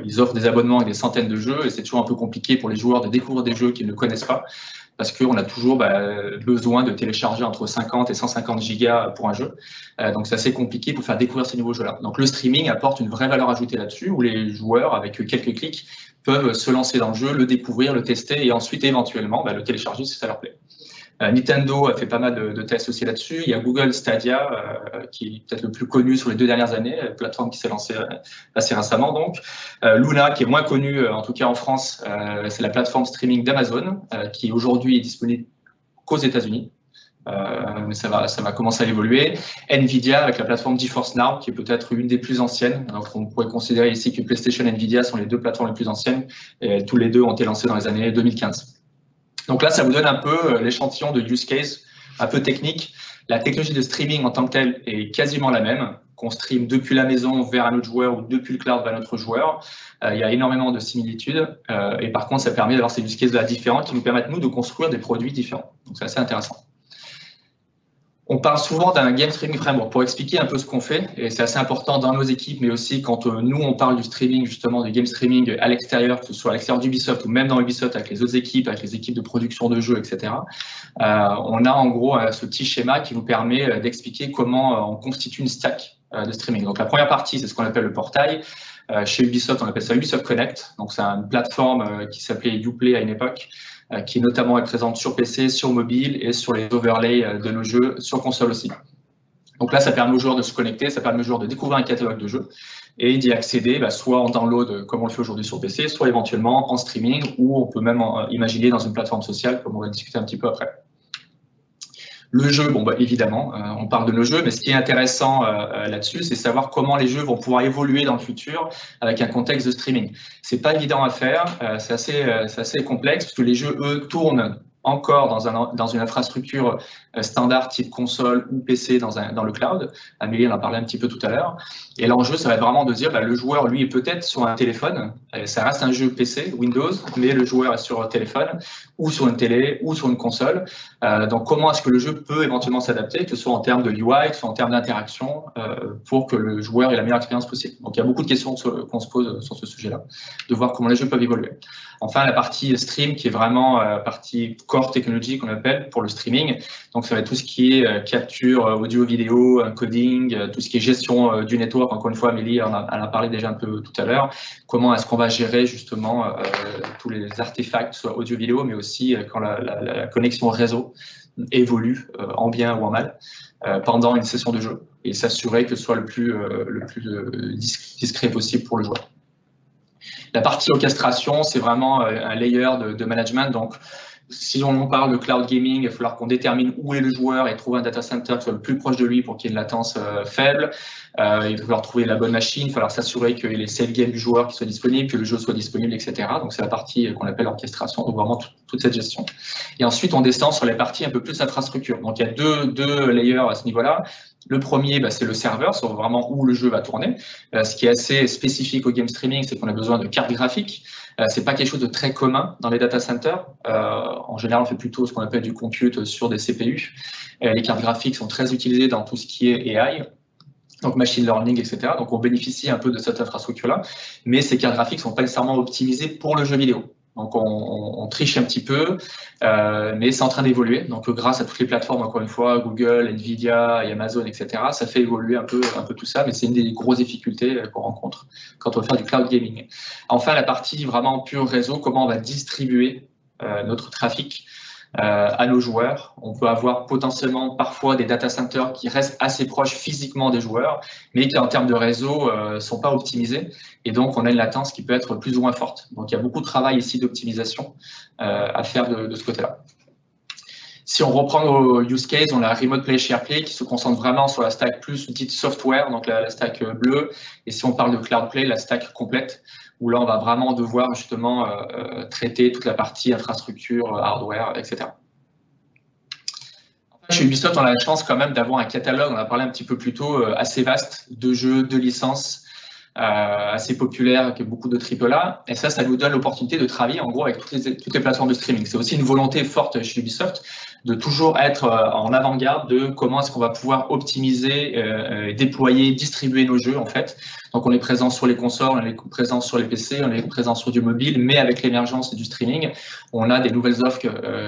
S9: ils offrent des abonnements avec des centaines de jeux et c'est toujours un peu compliqué pour les joueurs de découvrir des jeux qu'ils ne connaissent pas parce qu'on a toujours besoin de télécharger entre 50 et 150 gigas pour un jeu. Donc, c'est assez compliqué pour faire découvrir ces nouveaux jeux-là. Donc, le streaming apporte une vraie valeur ajoutée là-dessus où les joueurs, avec quelques clics, peuvent se lancer dans le jeu, le découvrir, le tester et ensuite, éventuellement, le télécharger si ça leur plaît. Nintendo a fait pas mal de tests aussi là-dessus. Il y a Google Stadia, qui est peut-être le plus connu sur les 2 dernières années, plateforme qui s'est lancée assez récemment. Donc, Luna, qui est moins connue, en tout cas en France, c'est la plateforme streaming d'Amazon, qui aujourd'hui est disponible qu'aux États-Unis. Mais ça va commencer à évoluer. Nvidia avec la plateforme GeForce Now, qui est peut-être une des plus anciennes. Donc, on pourrait considérer ici que PlayStation et Nvidia sont les 2 plateformes les plus anciennes. Et tous les 2 ont été lancés dans les années 2015. Donc là, ça vous donne un peu l'échantillon de use case, un peu technique. La technologie de streaming en tant que telle est quasiment la même, qu'on stream depuis la maison vers un autre joueur ou depuis le cloud vers un autre joueur. Il y a énormément de similitudes et par contre, ça permet d'avoir ces use cases-là différents qui nous permettent, nous, de construire des produits différents. Donc, c'est assez intéressant. On parle souvent d'un Game Streaming Framework pour expliquer un peu ce qu'on fait, et c'est assez important dans nos équipes, mais aussi quand nous, on parle du streaming, justement, du Game Streaming à l'extérieur, que ce soit à l'extérieur d'Ubisoft ou même dans Ubisoft avec les autres équipes, avec les équipes de production de jeux, etc. On a en gros ce petit schéma qui nous permet d'expliquer comment on constitue une stack de streaming. Donc la première partie, c'est ce qu'on appelle le portail. Chez Ubisoft, on appelle ça Ubisoft Connect. Donc c'est une plateforme qui s'appelait Uplay à une époque, qui notamment est présente sur PC, sur mobile et sur les overlays de nos jeux sur console aussi. Donc là, ça permet aux joueurs de se connecter, ça permet aux joueurs de découvrir un catalogue de jeux et d'y accéder soit en download comme on le fait aujourd'hui sur PC, soit éventuellement en streaming, ou on peut même imaginer dans une plateforme sociale comme on va discuter un petit peu après. Le jeu, évidemment, on parle de nos jeux, mais ce qui est intéressant là-dessus, c'est savoir comment les jeux vont pouvoir évoluer dans le futur avec un contexte de streaming. C'est pas évident à faire, c'est assez complexe, parce que les jeux, eux, tournent encore dans une infrastructure standard type console ou PC dans le cloud. Amélie en a parlé un petit peu tout à l'heure. Et l'enjeu, ça va être vraiment de dire, le joueur, lui, est peut-être sur un téléphone. Ça reste un jeu PC, Windows, mais le joueur est sur un téléphone ou sur une télé ou sur une console. Donc, comment est-ce que le jeu peut éventuellement s'adapter, que ce soit en termes de UI, que ce soit en termes d'interaction, pour que le joueur ait la meilleure expérience possible. Donc, il y a beaucoup de questions qu'on se pose sur ce sujet-là, de voir comment les jeux peuvent évoluer. Enfin, la partie stream, qui est vraiment partie core technologique qu'on appelle pour le streaming. Donc, ça va être tout ce qui est capture audio-vidéo, encoding, tout ce qui est gestion du network. Encore une fois, Amélie en a parlé déjà un peu tout à l'heure. Comment est-ce qu'on va gérer justement tous les artefacts, soit audio-vidéo, mais aussi quand la connexion réseau évolue en bien ou en mal pendant une session de jeu, et s'assurer que ce soit le plus discret possible pour le joueur. La partie orchestration, c'est vraiment un layer de management. Donc, si on parle de cloud gaming, il va falloir qu'on détermine où est le joueur et trouver un data center qui soit le plus proche de lui pour qu'il y ait une latence faible. Il va falloir trouver la bonne machine, il va falloir s'assurer qu'il y ait les save games du joueur qui soient disponibles, que le jeu soit disponible, etc. Donc, c'est la partie qu'on appelle l'orchestration, donc vraiment toute cette gestion. Et ensuite, on descend sur les parties un peu plus infrastructure. Donc, il y a deux layers à ce niveau-là. Le premier, c'est le serveur, sur vraiment où le jeu va tourner. Ce qui est assez spécifique au game streaming, c'est qu'on a besoin de cartes graphiques. C'est pas quelque chose de très commun dans les data centers. En général, on fait plutôt ce qu'on appelle du compute sur des CPU. Les cartes graphiques sont très utilisées dans tout ce qui est AI, donc machine learning, etc. Donc, on bénéficie un peu de cette infrastructure-là, mais ces cartes graphiques ne sont pas nécessairement optimisées pour le jeu vidéo. Donc, on triche un petit peu, mais c'est en train d'évoluer. Donc, grâce à toutes les plateformes, encore une fois, Google, Nvidia et Amazon, etc., ça fait évoluer un peu tout ça, mais c'est une des grosses difficultés qu'on rencontre quand on veut faire du cloud gaming. Enfin, la partie vraiment pure réseau, comment on va distribuer notre trafic à nos joueurs. On peut avoir potentiellement parfois des data centers qui restent assez proches physiquement des joueurs, mais qui en termes de réseau ne sont pas optimisés. Et donc, on a une latence qui peut être plus ou moins forte. Donc, il y a beaucoup de travail ici d'optimisation à faire de ce côté-là. Si on reprend nos use cases, on a Remote Play Share Play qui se concentre vraiment sur la stack plus dite software, donc la stack bleue. Et si on parle de Cloud Play, la stack complète, où là, on va vraiment devoir justement traiter toute la partie infrastructure, hardware, etc. Chez Ubisoft, on a la chance quand même d'avoir un catalogue, on a parlé un petit peu plus tôt, assez vaste de jeux, de licences, assez populaires, avec beaucoup de AAA. Et ça nous donne l'opportunité de travailler en gros avec toutes les plateformes de streaming. C'est aussi une volonté forte chez Ubisoft de toujours être en avant-garde de comment est-ce qu'on va pouvoir optimiser, déployer, distribuer nos jeux en fait. Donc on est présent sur les consoles, on est présent sur les PC, on est présent sur du mobile, mais avec l'émergence du streaming, on a des nouvelles offres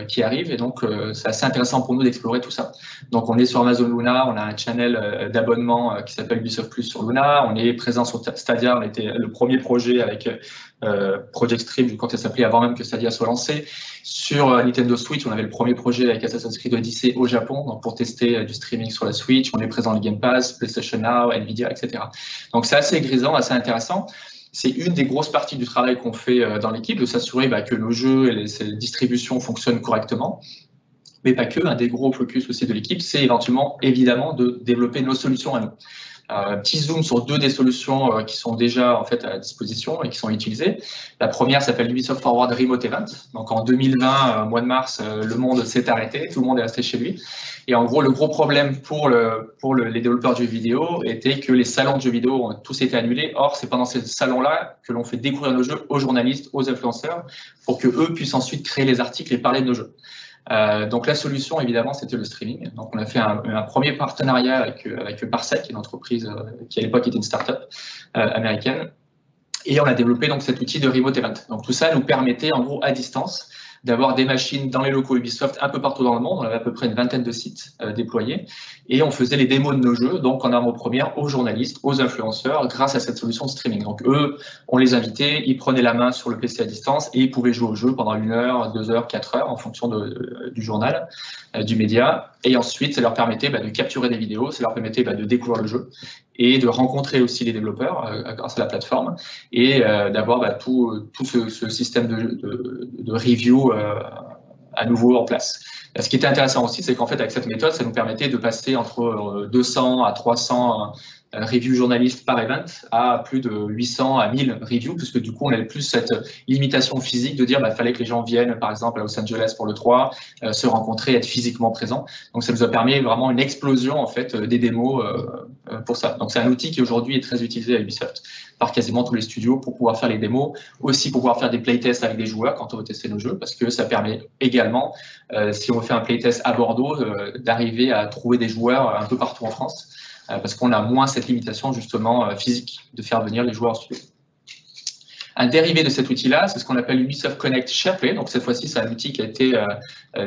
S9: qui arrivent et donc c'est assez intéressant pour nous d'explorer tout ça. Donc on est sur Amazon Luna, on a un channel d'abonnement qui s'appelle Ubisoft Plus sur Luna, on est présent sur Stadia, on était le premier projet avec Project Stream, je crois que ça s'appelait avant même que Stadia soit lancé. Sur Nintendo Switch, on avait le premier projet avec Assassin's Creed Odyssey au Japon, donc pour tester du streaming sur la Switch. On est présent dans le Game Pass, PlayStation Now, Nvidia, etc. Donc c'est assez grisant, assez intéressant. C'est une des grosses parties du travail qu'on fait dans l'équipe, de s'assurer que nos jeux et les distributions fonctionnent correctement. Mais pas que, un des gros focus aussi de l'équipe, c'est évidemment de développer nos solutions à nous. Un petit zoom sur deux des solutions qui sont déjà en fait à disposition et qui sont utilisées. La première s'appelle Ubisoft Forward Remote Event. Donc en 2020, mois de mars, le monde s'est arrêté, tout le monde est resté chez lui. Et en gros, le gros problème pour les développeurs de jeux vidéo était que les salons de jeux vidéo ont tous été annulés. Or, c'est pendant ces salons-là que l'on fait découvrir nos jeux aux journalistes, aux influenceurs, pour que eux puissent ensuite créer les articles et parler de nos jeux. Donc la solution, évidemment, c'était le streaming. Donc on a fait un premier partenariat avec Parsec, une entreprise qui à l'époque était une start-up américaine. Et on a développé donc cet outil de Remote Event. Donc tout ça nous permettait en gros à distance d'avoir des machines dans les locaux Ubisoft un peu partout dans le monde. On avait à peu près une vingtaine de sites déployés et on faisait les démos de nos jeux, donc en avant-première aux journalistes, aux influenceurs, grâce à cette solution de streaming. Donc eux, on les invitait, ils prenaient la main sur le PC à distance et ils pouvaient jouer au jeu pendant 1 heure, 2 heures, 4 heures en fonction du journal, du média. Et ensuite, ça leur permettait de capturer des vidéos, ça leur permettait de découvrir le jeu et de rencontrer aussi les développeurs grâce à la plateforme et d'avoir tout ce système de review à nouveau en place. Ce qui était intéressant aussi, c'est qu'en fait, avec cette méthode, ça nous permettait de passer entre 200 à 300 reviews journalistes par event à plus de 800 à 1000 reviews, puisque du coup, on avait plus cette limitation physique de dire qu'il fallait que les gens viennent, par exemple, à Los Angeles pour le 3, se rencontrer, être physiquement présents. Donc, ça nous a permis vraiment une explosion, en fait, des démos pour ça. Donc, c'est un outil qui aujourd'hui est très utilisé à Ubisoft par quasiment tous les studios pour pouvoir faire les démos, aussi pour pouvoir faire des playtests avec des joueurs quand on veut tester nos jeux, parce que ça permet également, si on fait un playtest à Bordeaux, d'arriver à trouver des joueurs un peu partout en France, parce qu'on a moins cette limitation justement physique de faire venir les joueurs en studio. Un dérivé de cet outil-là, c'est ce qu'on appelle Ubisoft Connect SharePlay. Donc cette fois-ci, c'est un outil qui a été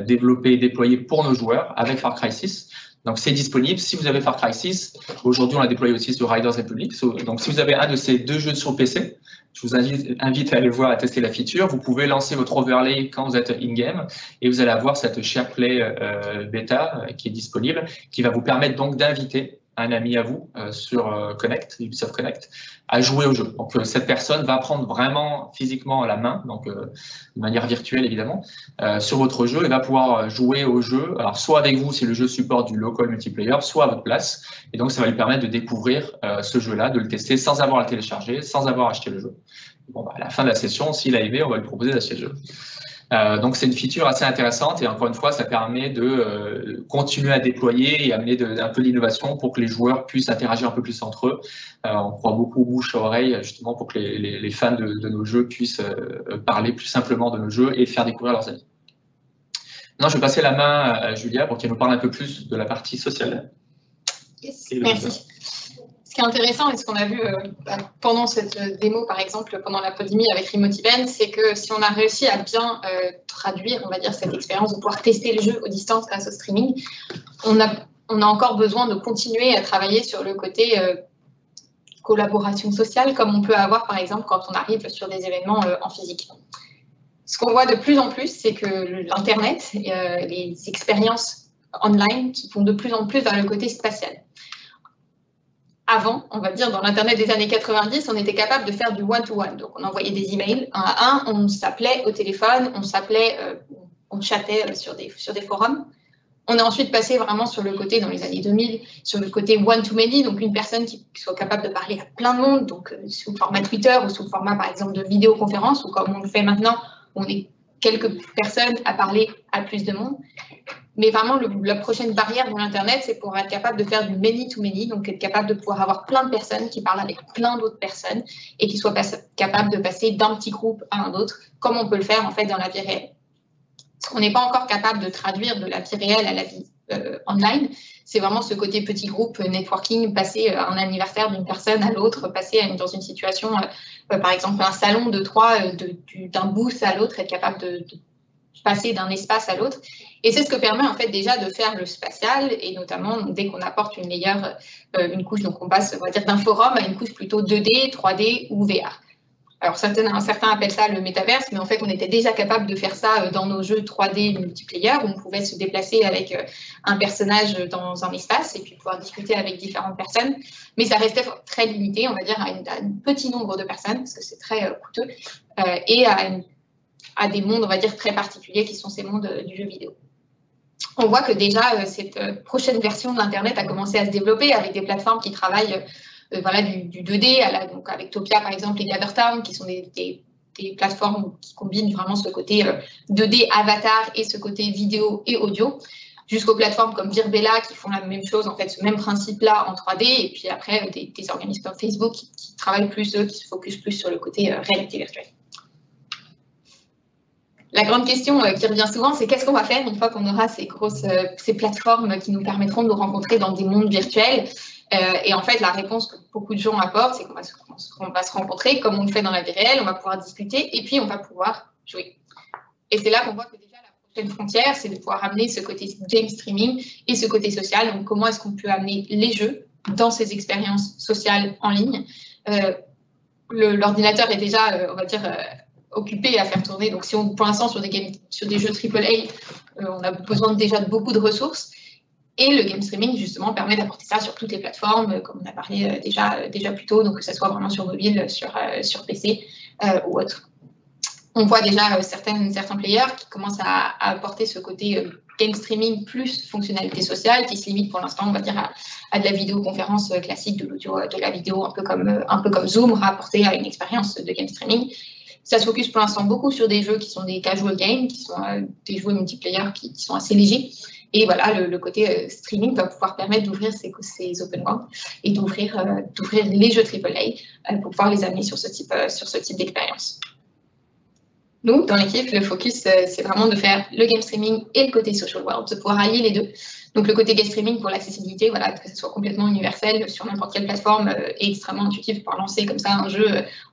S9: développé et déployé pour nos joueurs avec Far Cry 6. Donc c'est disponible. Si vous avez Far Cry 6, aujourd'hui on l'a déployé aussi sur Riders Republic. Donc si vous avez un de ces deux jeux sur PC, je vous invite à aller voir, à tester la feature. Vous pouvez lancer votre overlay quand vous êtes in-game et vous allez avoir cette SharePlay bêta qui est disponible, qui va vous permettre donc d'inviter un ami à vous sur Connect, Ubisoft Connect, à jouer au jeu. Donc cette personne va prendre vraiment physiquement la main, donc de manière virtuelle évidemment, sur votre jeu et va pouvoir jouer au jeu, alors soit avec vous si le jeu supporte du local multiplayer, soit à votre place. Et donc ça va lui permettre de découvrir ce jeu-là, de le tester sans avoir à le télécharger, sans avoir acheté le jeu. Bon, à la fin de la session, s'il a aimé, on va lui proposer d'acheter le jeu. Donc c'est une feature assez intéressante et encore une fois ça permet de continuer à déployer et amener un peu d'innovation pour que les joueurs puissent interagir un peu plus entre eux. On croit beaucoup au bouche à oreille justement pour que les fans de nos jeux puissent parler plus simplement de nos jeux et faire découvrir leurs amis. Maintenant je vais passer la main à Julia pour qu'elle nous parle un peu plus de la partie sociale.
S4: Yes, merci. Ce qui est intéressant et ce qu'on a vu pendant cette démo, par exemple, pendant la pandémie avec Remote Event, c'est que si on a réussi à bien traduire, on va dire, cette expérience de pouvoir tester le jeu à distance grâce au streaming, on a encore besoin de continuer à travailler sur le côté collaboration sociale, comme on peut avoir, par exemple, quand on arrive sur des événements en physique. Ce qu'on voit de plus en plus, c'est que l'Internet, les expériences online qui vont de plus en plus vers le côté spatial. Avant, on va dire, dans l'Internet des années 90, on était capable de faire du one-to-one. Donc, on envoyait des emails un à un, on s'appelait au téléphone, on chattait sur des forums. On est ensuite passé vraiment sur le côté, dans les années 2000, sur le côté one-to-many, donc une personne qui soit capable de parler à plein de monde, donc sous le format Twitter ou sous le format, par exemple, de vidéoconférence, ou comme on le fait maintenant, on est quelques personnes à parler à plus de monde. Mais vraiment, la prochaine barrière de l'Internet, c'est pour être capable de faire du many-to-many, donc être capable de pouvoir avoir plein de personnes qui parlent avec plein d'autres personnes et qui soient capables de passer d'un petit groupe à un autre, comme on peut le faire en fait dans la vie réelle. Ce qu'on n'est pas encore capable de traduire de la vie réelle à la vie online, c'est vraiment ce côté petit groupe networking, passer un anniversaire d'une personne à l'autre, passer dans une situation, par exemple un salon de trois, d'un booth à l'autre, être capable de passer d'un espace à l'autre. Et c'est ce que permet en fait déjà de faire le spatial, et notamment dès qu'on apporte une layer, une couche, donc on passe, on va dire, d'un forum à une couche plutôt 2D, 3D ou VR. Alors certains appellent ça le métaverse, mais en fait on était déjà capable de faire ça dans nos jeux 3D multiplayer, où on pouvait se déplacer avec un personnage dans un espace et puis pouvoir discuter avec différentes personnes. Mais ça restait très limité, on va dire, à un petit nombre de personnes, parce que c'est très coûteux, et à des mondes, on va dire, très particuliers qui sont ces mondes du jeu vidéo. On voit que déjà, cette prochaine version de l'Internet a commencé à se développer avec des plateformes qui travaillent voilà, du 2D, donc avec Topia par exemple et GatherTown, qui sont des plateformes qui combinent vraiment ce côté 2D avatar et ce côté vidéo et audio, jusqu'aux plateformes comme Virbela qui font la même chose, en fait, ce même principe-là en 3D, et puis après des organismes comme Facebook qui travaillent plus, eux, qui se focusent plus sur le côté réalité virtuelle. La grande question qui revient souvent, c'est qu'est-ce qu'on va faire une fois qu'on aura ces plateformes qui nous permettront de nous rencontrer dans des mondes virtuels. Et en fait, la réponse que beaucoup de gens apportent, c'est qu'on va se rencontrer comme on le fait dans la vie réelle, on va pouvoir discuter et puis on va pouvoir jouer. Et c'est là qu'on voit que déjà la prochaine frontière, c'est de pouvoir amener ce côté game streaming et ce côté social. Donc, comment est-ce qu'on peut amener les jeux dans ces expériences sociales en ligne. L'ordinateur est déjà, on va dire, occupé à faire tourner. Donc, si on, pour l'instant, sur des jeux AAA, on a besoin déjà de beaucoup de ressources. Et le game streaming, justement, permet d'apporter ça sur toutes les plateformes, comme on a parlé déjà plus tôt, donc que ce soit vraiment sur mobile, sur PC ou autre. On voit déjà certains players qui commencent à apporter ce côté game streaming plus fonctionnalité sociale, qui se limite pour l'instant, on va dire, à de la vidéoconférence classique, de l'audio, de la vidéo, un peu comme Zoom, rapporté à une expérience de game streaming. Ça se focus pour l'instant beaucoup sur des jeux qui sont des casual games, qui sont des jeux multiplayer qui sont assez légers. Et voilà, le côté streaming va pouvoir permettre d'ouvrir ces open world et d'ouvrir les jeux AAA pour pouvoir les amener sur ce type d'expérience. Nous, dans l'équipe, le focus, c'est vraiment de faire le game streaming et le côté social world, de pouvoir allier les deux. Donc, le côté game streaming pour l'accessibilité, voilà, que ce soit complètement universel sur n'importe quelle plateforme et extrêmement intuitif pour lancer comme ça un jeu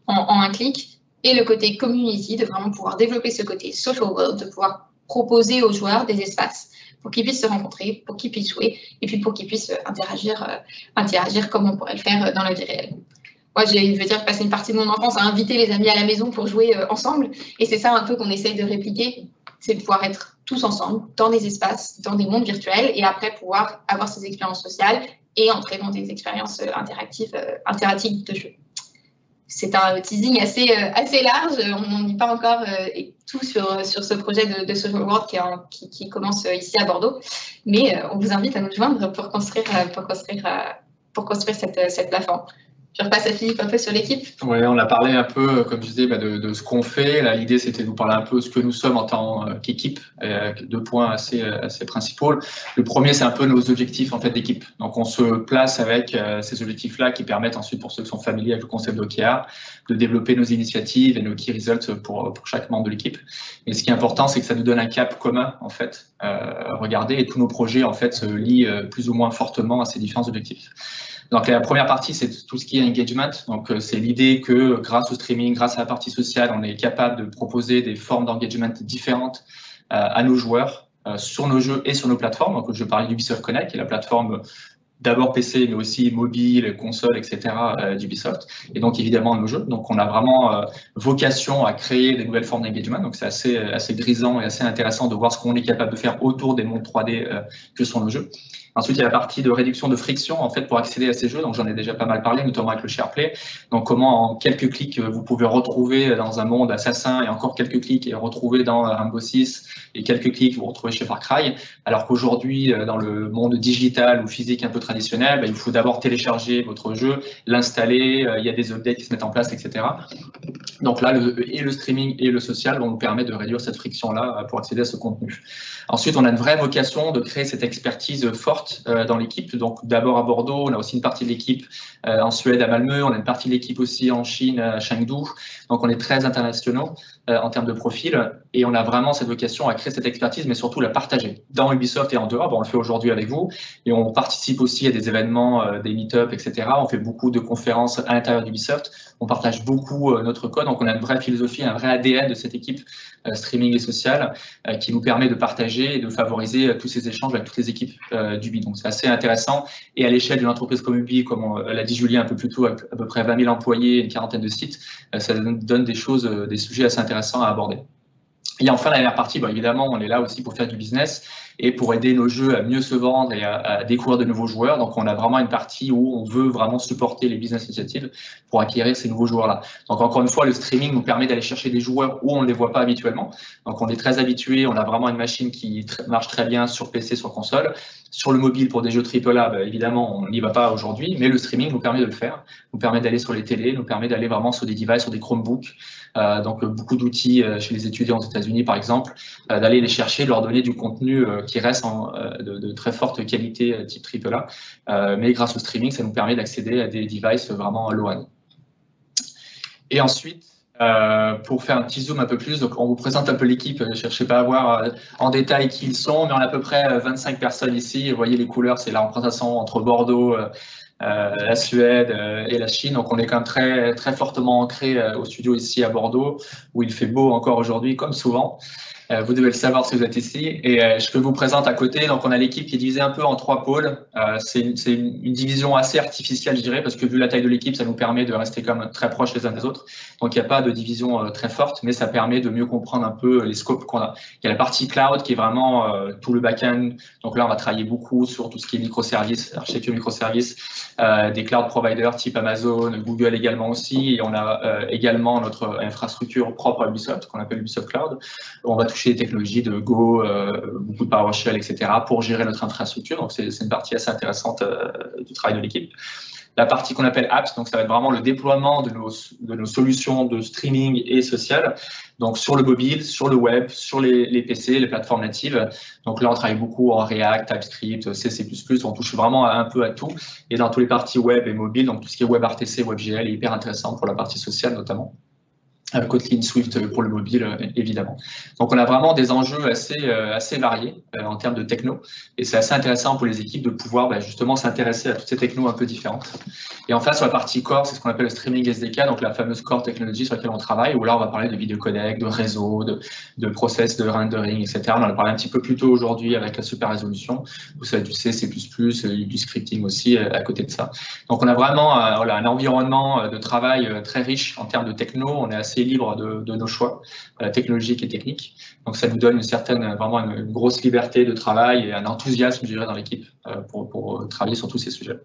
S4: en un clic. Et le côté community, de vraiment pouvoir développer ce côté social world, de pouvoir proposer aux joueurs des espaces pour qu'ils puissent se rencontrer, pour qu'ils puissent jouer et puis pour qu'ils puissent interagir comme on pourrait le faire dans la vie réelle. Moi, je veux dire, passer une partie de mon enfance à inviter les amis à la maison pour jouer ensemble. Et c'est ça un peu qu'on essaye de répliquer, c'est de pouvoir être tous ensemble dans des espaces, dans des mondes virtuels et après pouvoir avoir ces expériences sociales et entrer dans des expériences interactives de jeu. C'est un teasing assez large. On n'en dit pas encore tout sur ce projet de Social World qui commence ici à Bordeaux. Mais on vous invite à nous joindre pour construire cette plateforme. Je repasse à Philippe un peu sur l'équipe.
S9: Oui, on a parlé un peu, comme je disais, de ce qu'on fait. L'idée, c'était de vous parler un peu de ce que nous sommes en tant qu'équipe, avec 2 points assez principaux. Le premier, c'est un peu nos objectifs en fait d'équipe. Donc, on se place avec ces objectifs-là qui permettent ensuite, pour ceux qui sont familiers avec le concept d'OKR, de développer nos initiatives et nos key results pour chaque membre de l'équipe. Et ce qui est important, c'est que ça nous donne un cap commun, en fait. Regardez, et tous nos projets, en fait, se lient plus ou moins fortement à ces différents objectifs. Donc la première partie, c'est tout ce qui est engagement. Donc c'est l'idée que grâce au streaming, grâce à la partie sociale, on est capable de proposer des formes d'engagement différentes à nos joueurs sur nos jeux et sur nos plateformes. Donc je parlais d'Ubisoft Connect, qui est la plateforme d'abord PC, mais aussi mobile, console, etc. d'Ubisoft. Et donc évidemment nos jeux. Donc on a vraiment vocation à créer des nouvelles formes d'engagement. Donc c'est assez grisant et assez intéressant de voir ce qu'on est capable de faire autour des mondes 3D que sont nos jeux. Ensuite, il y a la partie de réduction de friction en fait pour accéder à ces jeux. Donc, j'en ai déjà pas mal parlé, notamment avec le SharePlay. Donc, comment en quelques clics vous pouvez retrouver dans un monde assassin et encore quelques clics et retrouver dans Rainbow Six et quelques clics vous retrouvez chez Far Cry. Alors qu'aujourd'hui, dans le monde digital ou physique un peu traditionnel, il faut d'abord télécharger votre jeu, l'installer. Il y a des updates qui se mettent en place, etc. Donc là, le streaming et le social vont nous permettre de réduire cette friction-là pour accéder à ce contenu. Ensuite, on a une vraie vocation de créer cette expertise forte dans l'équipe. Donc d'abord à Bordeaux, on a aussi une partie de l'équipe en Suède à Malmö, on a une partie de l'équipe aussi en Chine à Chengdu. Donc on est très internationaux en termes de profil et on a vraiment cette vocation à créer cette expertise, mais surtout la partager dans Ubisoft et en dehors. Bon, on le fait aujourd'hui avec vous et on participe aussi à des événements, des meet-up, etc. On fait beaucoup de conférences à l'intérieur d'Ubisoft. On partage beaucoup notre code, donc on a une vraie philosophie, un vrai ADN de cette équipe streaming et sociale qui nous permet de partager et de favoriser tous ces échanges avec toutes les équipes d'Ubi. Donc c'est assez intéressant et à l'échelle d'une entreprise comme Ubi, comme l'a dit Julien un peu plus tôt, avec à peu près 20 000 employés et une quarantaine de sites, ça donne des sujets assez intéressants à aborder. Et enfin, la dernière partie, évidemment, on est là aussi pour faire du business et pour aider nos jeux à mieux se vendre et à découvrir de nouveaux joueurs. Donc, on a vraiment une partie où on veut vraiment supporter les business initiatives pour acquérir ces nouveaux joueurs-là. Donc, encore une fois, le streaming nous permet d'aller chercher des joueurs où on ne les voit pas habituellement. Donc, on est très habitué, on a vraiment une machine qui marche très bien sur PC, sur console. Sur le mobile, pour des jeux AAA, évidemment, on n'y va pas aujourd'hui, mais le streaming nous permet de le faire, nous permet d'aller sur les télés, nous permet d'aller vraiment sur des devices, sur des Chromebooks, donc beaucoup d'outils chez les étudiants aux États-Unis, par exemple, d'aller les chercher, de leur donner du contenu qui reste de très forte qualité type AAA, mais grâce au streaming, ça nous permet d'accéder à des devices vraiment low-end. Et ensuite, pour faire un petit zoom un peu plus, donc on vous présente un peu l'équipe, ne cherchez pas à voir en détail qui ils sont, mais on a à peu près 25 personnes ici. Vous voyez les couleurs, c'est la représentation entre Bordeaux, la Suède et la Chine. Donc on est quand même très, très fortement ancré au studio ici à Bordeaux, où il fait beau encore aujourd'hui, comme souvent. Vous devez le savoir si vous êtes ici. Et je vous présente à côté. Donc, on a l'équipe qui est divisée un peu en 3 pôles. C'est une division assez artificielle, je dirais, parce que vu la taille de l'équipe, ça nous permet de rester quand même très proches les uns des autres. Donc, il n'y a pas de division très forte, mais ça permet de mieux comprendre un peu les scopes qu'on a. Il y a la partie cloud qui est vraiment tout le back-end. Donc là, on va travailler beaucoup sur tout ce qui est microservices, architecture microservices, des cloud providers type Amazon, Google également aussi. Et on a également notre infrastructure propre à Ubisoft, qu'on appelle Ubisoft Cloud. On va toucher les technologies de Go, beaucoup de PowerShell, etc. pour gérer notre infrastructure. Donc, c'est une partie assez intéressante du travail de l'équipe. La partie qu'on appelle apps, donc ça va être vraiment le déploiement de nos solutions de streaming et social, donc sur le mobile, sur le web, sur les PC, les plateformes natives. Donc là, on travaille beaucoup en React, TypeScript, C++, on touche vraiment un peu à tout. Et dans toutes les parties web et mobile, donc tout ce qui est WebRTC, WebGL est hyper intéressant pour la partie sociale notamment. Kotlin, Swift pour le mobile, évidemment. Donc, on a vraiment des enjeux assez variés en termes de techno. Et c'est assez intéressant pour les équipes de pouvoir justement s'intéresser à toutes ces technos un peu différentes. Et enfin, sur la partie core, c'est ce qu'on appelle le streaming SDK, donc la fameuse core technologie sur laquelle on travaille, où là, on va parler de vidéo codec, de réseau, de process de rendering, etc. On en a parlé un petit peu plus tôt aujourd'hui avec la super résolution, où ça va être du C, C++, du scripting aussi à côté de ça. Donc, on a vraiment un environnement de travail très riche en termes de techno. On est assez libre de nos choix technologiques et techniques. Donc, ça nous donne vraiment une grosse liberté de travail et un enthousiasme, je dirais, dans l'équipe pour travailler sur tous ces sujets.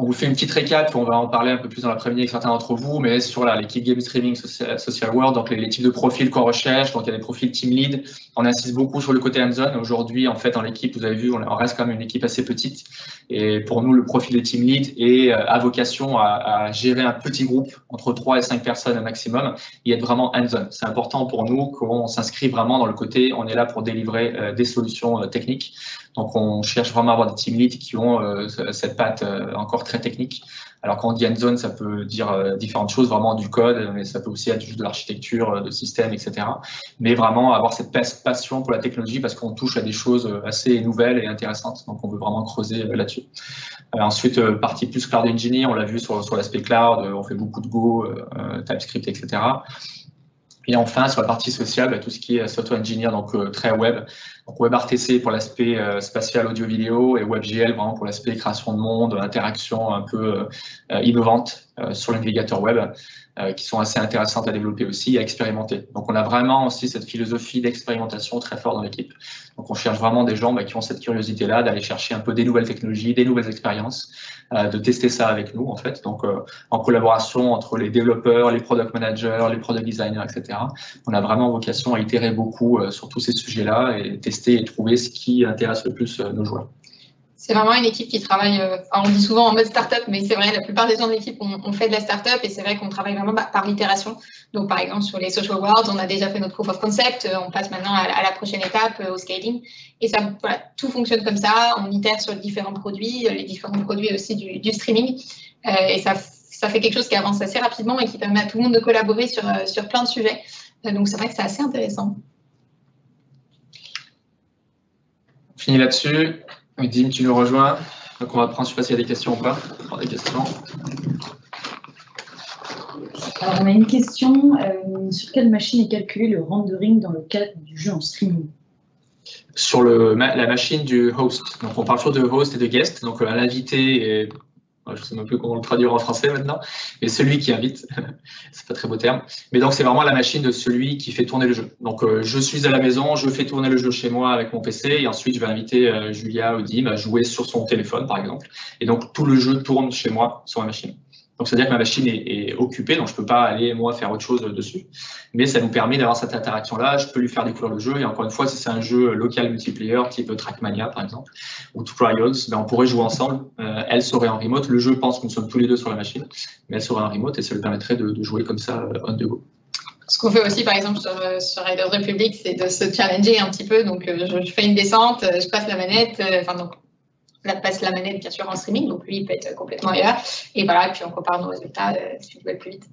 S9: On vous fait une petite récap, on va en parler un peu plus dans l'après-midi avec certains d'entre vous, mais sur l'équipe Game Streaming Social World, donc les types de profils qu'on recherche, donc il y a des profils team lead, on insiste beaucoup sur le côté hands-on. Aujourd'hui, en fait, dans l'équipe, vous avez vu, on reste quand même une équipe assez petite, et pour nous, le profil de team lead a vocation à gérer un petit groupe, entre 3 et 5 personnes au maximum, et être vraiment hands-on. C'est important pour nous qu'on s'inscrive vraiment dans le côté, on est là pour délivrer des solutions techniques. Donc, on cherche vraiment à avoir des team leads qui ont cette patte encore très technique. Alors, quand on dit hands-on, ça peut dire différentes choses, vraiment du code, mais ça peut aussi être juste de l'architecture, de système, etc. Mais vraiment avoir cette passion pour la technologie parce qu'on touche à des choses assez nouvelles et intéressantes. Donc, on veut vraiment creuser là-dessus. Ensuite, partie plus cloud engineer, on l'a vu sur l'aspect cloud, on fait beaucoup de Go, TypeScript, etc. Et enfin, sur la partie sociale, tout ce qui est software engineer, donc très web. Donc WebRTC pour l'aspect spatial audio-vidéo et WebGL vraiment pour l'aspect création de monde, interaction un peu innovante sur le navigateur web, qui sont assez intéressantes à développer aussi et à expérimenter. Donc on a vraiment aussi cette philosophie d'expérimentation très forte dans l'équipe. Donc on cherche vraiment des gens qui ont cette curiosité-là d'aller chercher un peu des nouvelles technologies, des nouvelles expériences, de tester ça avec nous en fait. Donc en collaboration entre les développeurs, les product managers, les product designers, etc. On a vraiment vocation à itérer beaucoup sur tous ces sujets-là et tester et trouver ce qui intéresse le plus nos joueurs.
S4: C'est vraiment une équipe qui travaille, on dit souvent en mode start-up, mais c'est vrai, la plupart des gens de l'équipe ont fait de la start-up et c'est vrai qu'on travaille vraiment par l'itération. Donc, par exemple, sur les social worlds, on a déjà fait notre proof of concept, on passe maintenant à la prochaine étape, au scaling. Et ça, voilà, tout fonctionne comme ça, on itère sur les différents produits aussi du streaming. Et ça fait quelque chose qui avance assez rapidement et qui permet à tout le monde de collaborer sur plein de sujets. Donc, c'est vrai que c'est assez intéressant.
S9: On finit là-dessus. Dim, tu nous rejoins. Donc on va prendre, je ne sais pas s'il y a des questions ou pas. On va prendre des questions.
S7: Alors on a une question. Sur quelle machine est calculé le rendering dans le cadre du jeu en streaming?
S9: Sur la machine du host. Donc on parle toujours de host et de guest. Donc l'invité est... Je ne sais même plus comment le traduire en français maintenant, mais celui qui invite, c'est pas très beau terme. Mais donc, c'est vraiment la machine de celui qui fait tourner le jeu. Donc, je suis à la maison, je fais tourner le jeu chez moi avec mon PC, et ensuite, je vais inviter Julia ou Dim à jouer sur son téléphone, par exemple. Et donc, tout le jeu tourne chez moi sur ma machine. Donc, c'est-à-dire que ma machine est occupée, donc je ne peux pas aller, moi, faire autre chose dessus. Mais ça nous permet d'avoir cette interaction-là. Je peux lui faire découvrir le jeu. Et encore une fois, si c'est un jeu local multiplayer, type Trackmania, par exemple, ou Trials, on pourrait jouer ensemble. Elle serait en remote. Le jeu pense que nous sommes tous les deux sur la machine, mais elle serait en remote et ça lui permettrait de jouer comme ça on the go.
S4: Ce qu'on fait aussi, par exemple, sur Riders Republic, c'est de se challenger un petit peu. Donc, je fais une descente, je passe la manette, là, passe la manette, bien sûr, en streaming, donc lui, il peut être complètement ailleurs. Et voilà, et puis on compare nos résultats, si tu veux plus vite.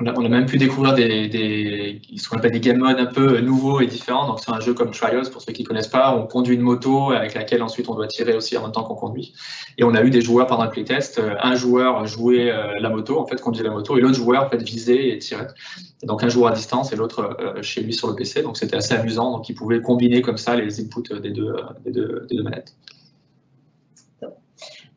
S9: On a même pu découvrir ce qu'on appelle des game modes un peu nouveaux et différents. Donc, c'est un jeu comme Trials, pour ceux qui ne connaissent pas. On conduit une moto avec laquelle ensuite on doit tirer aussi en même temps qu'on conduit. Et on a eu des joueurs pendant le playtest. Un joueur jouait la moto, en fait, conduisait la moto, et l'autre joueur, en fait, visait et tirait. Et donc, un joueur à distance et l'autre chez lui sur le PC. Donc, c'était assez amusant. Donc, ils pouvaient combiner comme ça les inputs des deux manettes.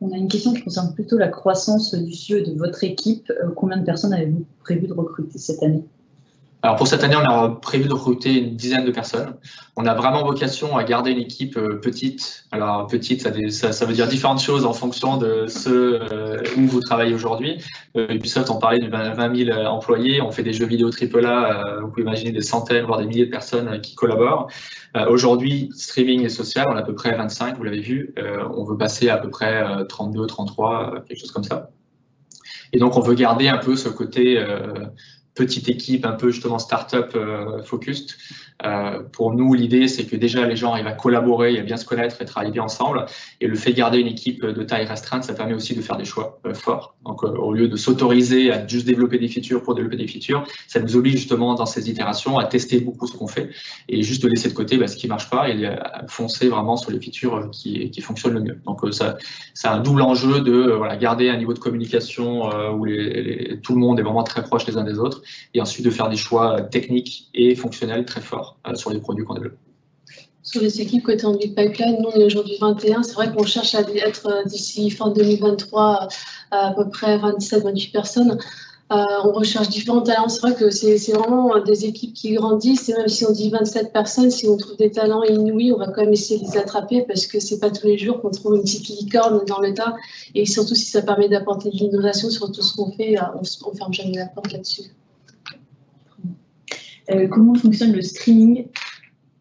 S7: On a une question qui concerne plutôt la croissance du studio et de votre équipe. Combien de personnes avez-vous prévu de recruter cette année?
S9: Alors pour cette année, on a prévu de recruter une dizaine de personnes. On a vraiment vocation à garder une équipe petite. Alors petite, ça veut dire différentes choses en fonction de où vous travaillez aujourd'hui. Ubisoft, on parlait de 20 000 employés. On fait des jeux vidéo AAA. Vous pouvez imaginer des centaines, voire des milliers de personnes qui collaborent. Aujourd'hui, streaming et social, on a à peu près 25, vous l'avez vu. On veut passer à peu près 32, 33, quelque chose comme ça. Et donc, on veut garder un peu ce côté petite équipe, un peu justement start-up focused. Pour nous, l'idée, c'est que déjà les gens arrivent à collaborer, à bien se connaître et travailler bien ensemble. Et le fait de garder une équipe de taille restreinte, ça permet aussi de faire des choix forts. Donc, au lieu de s'autoriser à juste développer des features pour développer des features, ça nous oblige justement dans ces itérations à tester beaucoup ce qu'on fait et juste de laisser de côté ce qui ne marche pas et à foncer vraiment sur les features qui fonctionnent le mieux. Donc, c'est un double enjeu de garder un niveau de communication où tout le monde est vraiment très proche les uns des autres et ensuite de faire des choix techniques et fonctionnels très forts sur les produits qu'on développe.
S8: Sur les équipes côté Android Pipeline, nous on est aujourd'hui 21, c'est vrai qu'on cherche à être d'ici fin 2023 à peu près 27-28 personnes. On recherche différents talents, c'est vrai que c'est vraiment des équipes qui grandissent et même si on dit 27 personnes, si on trouve des talents inouïs, on va quand même essayer de les attraper parce que c'est pas tous les jours qu'on trouve une petite licorne dans le tas et surtout si ça permet d'apporter de l'innovation sur tout ce qu'on fait, on ferme jamais la porte là-dessus.
S7: Comment fonctionne le streaming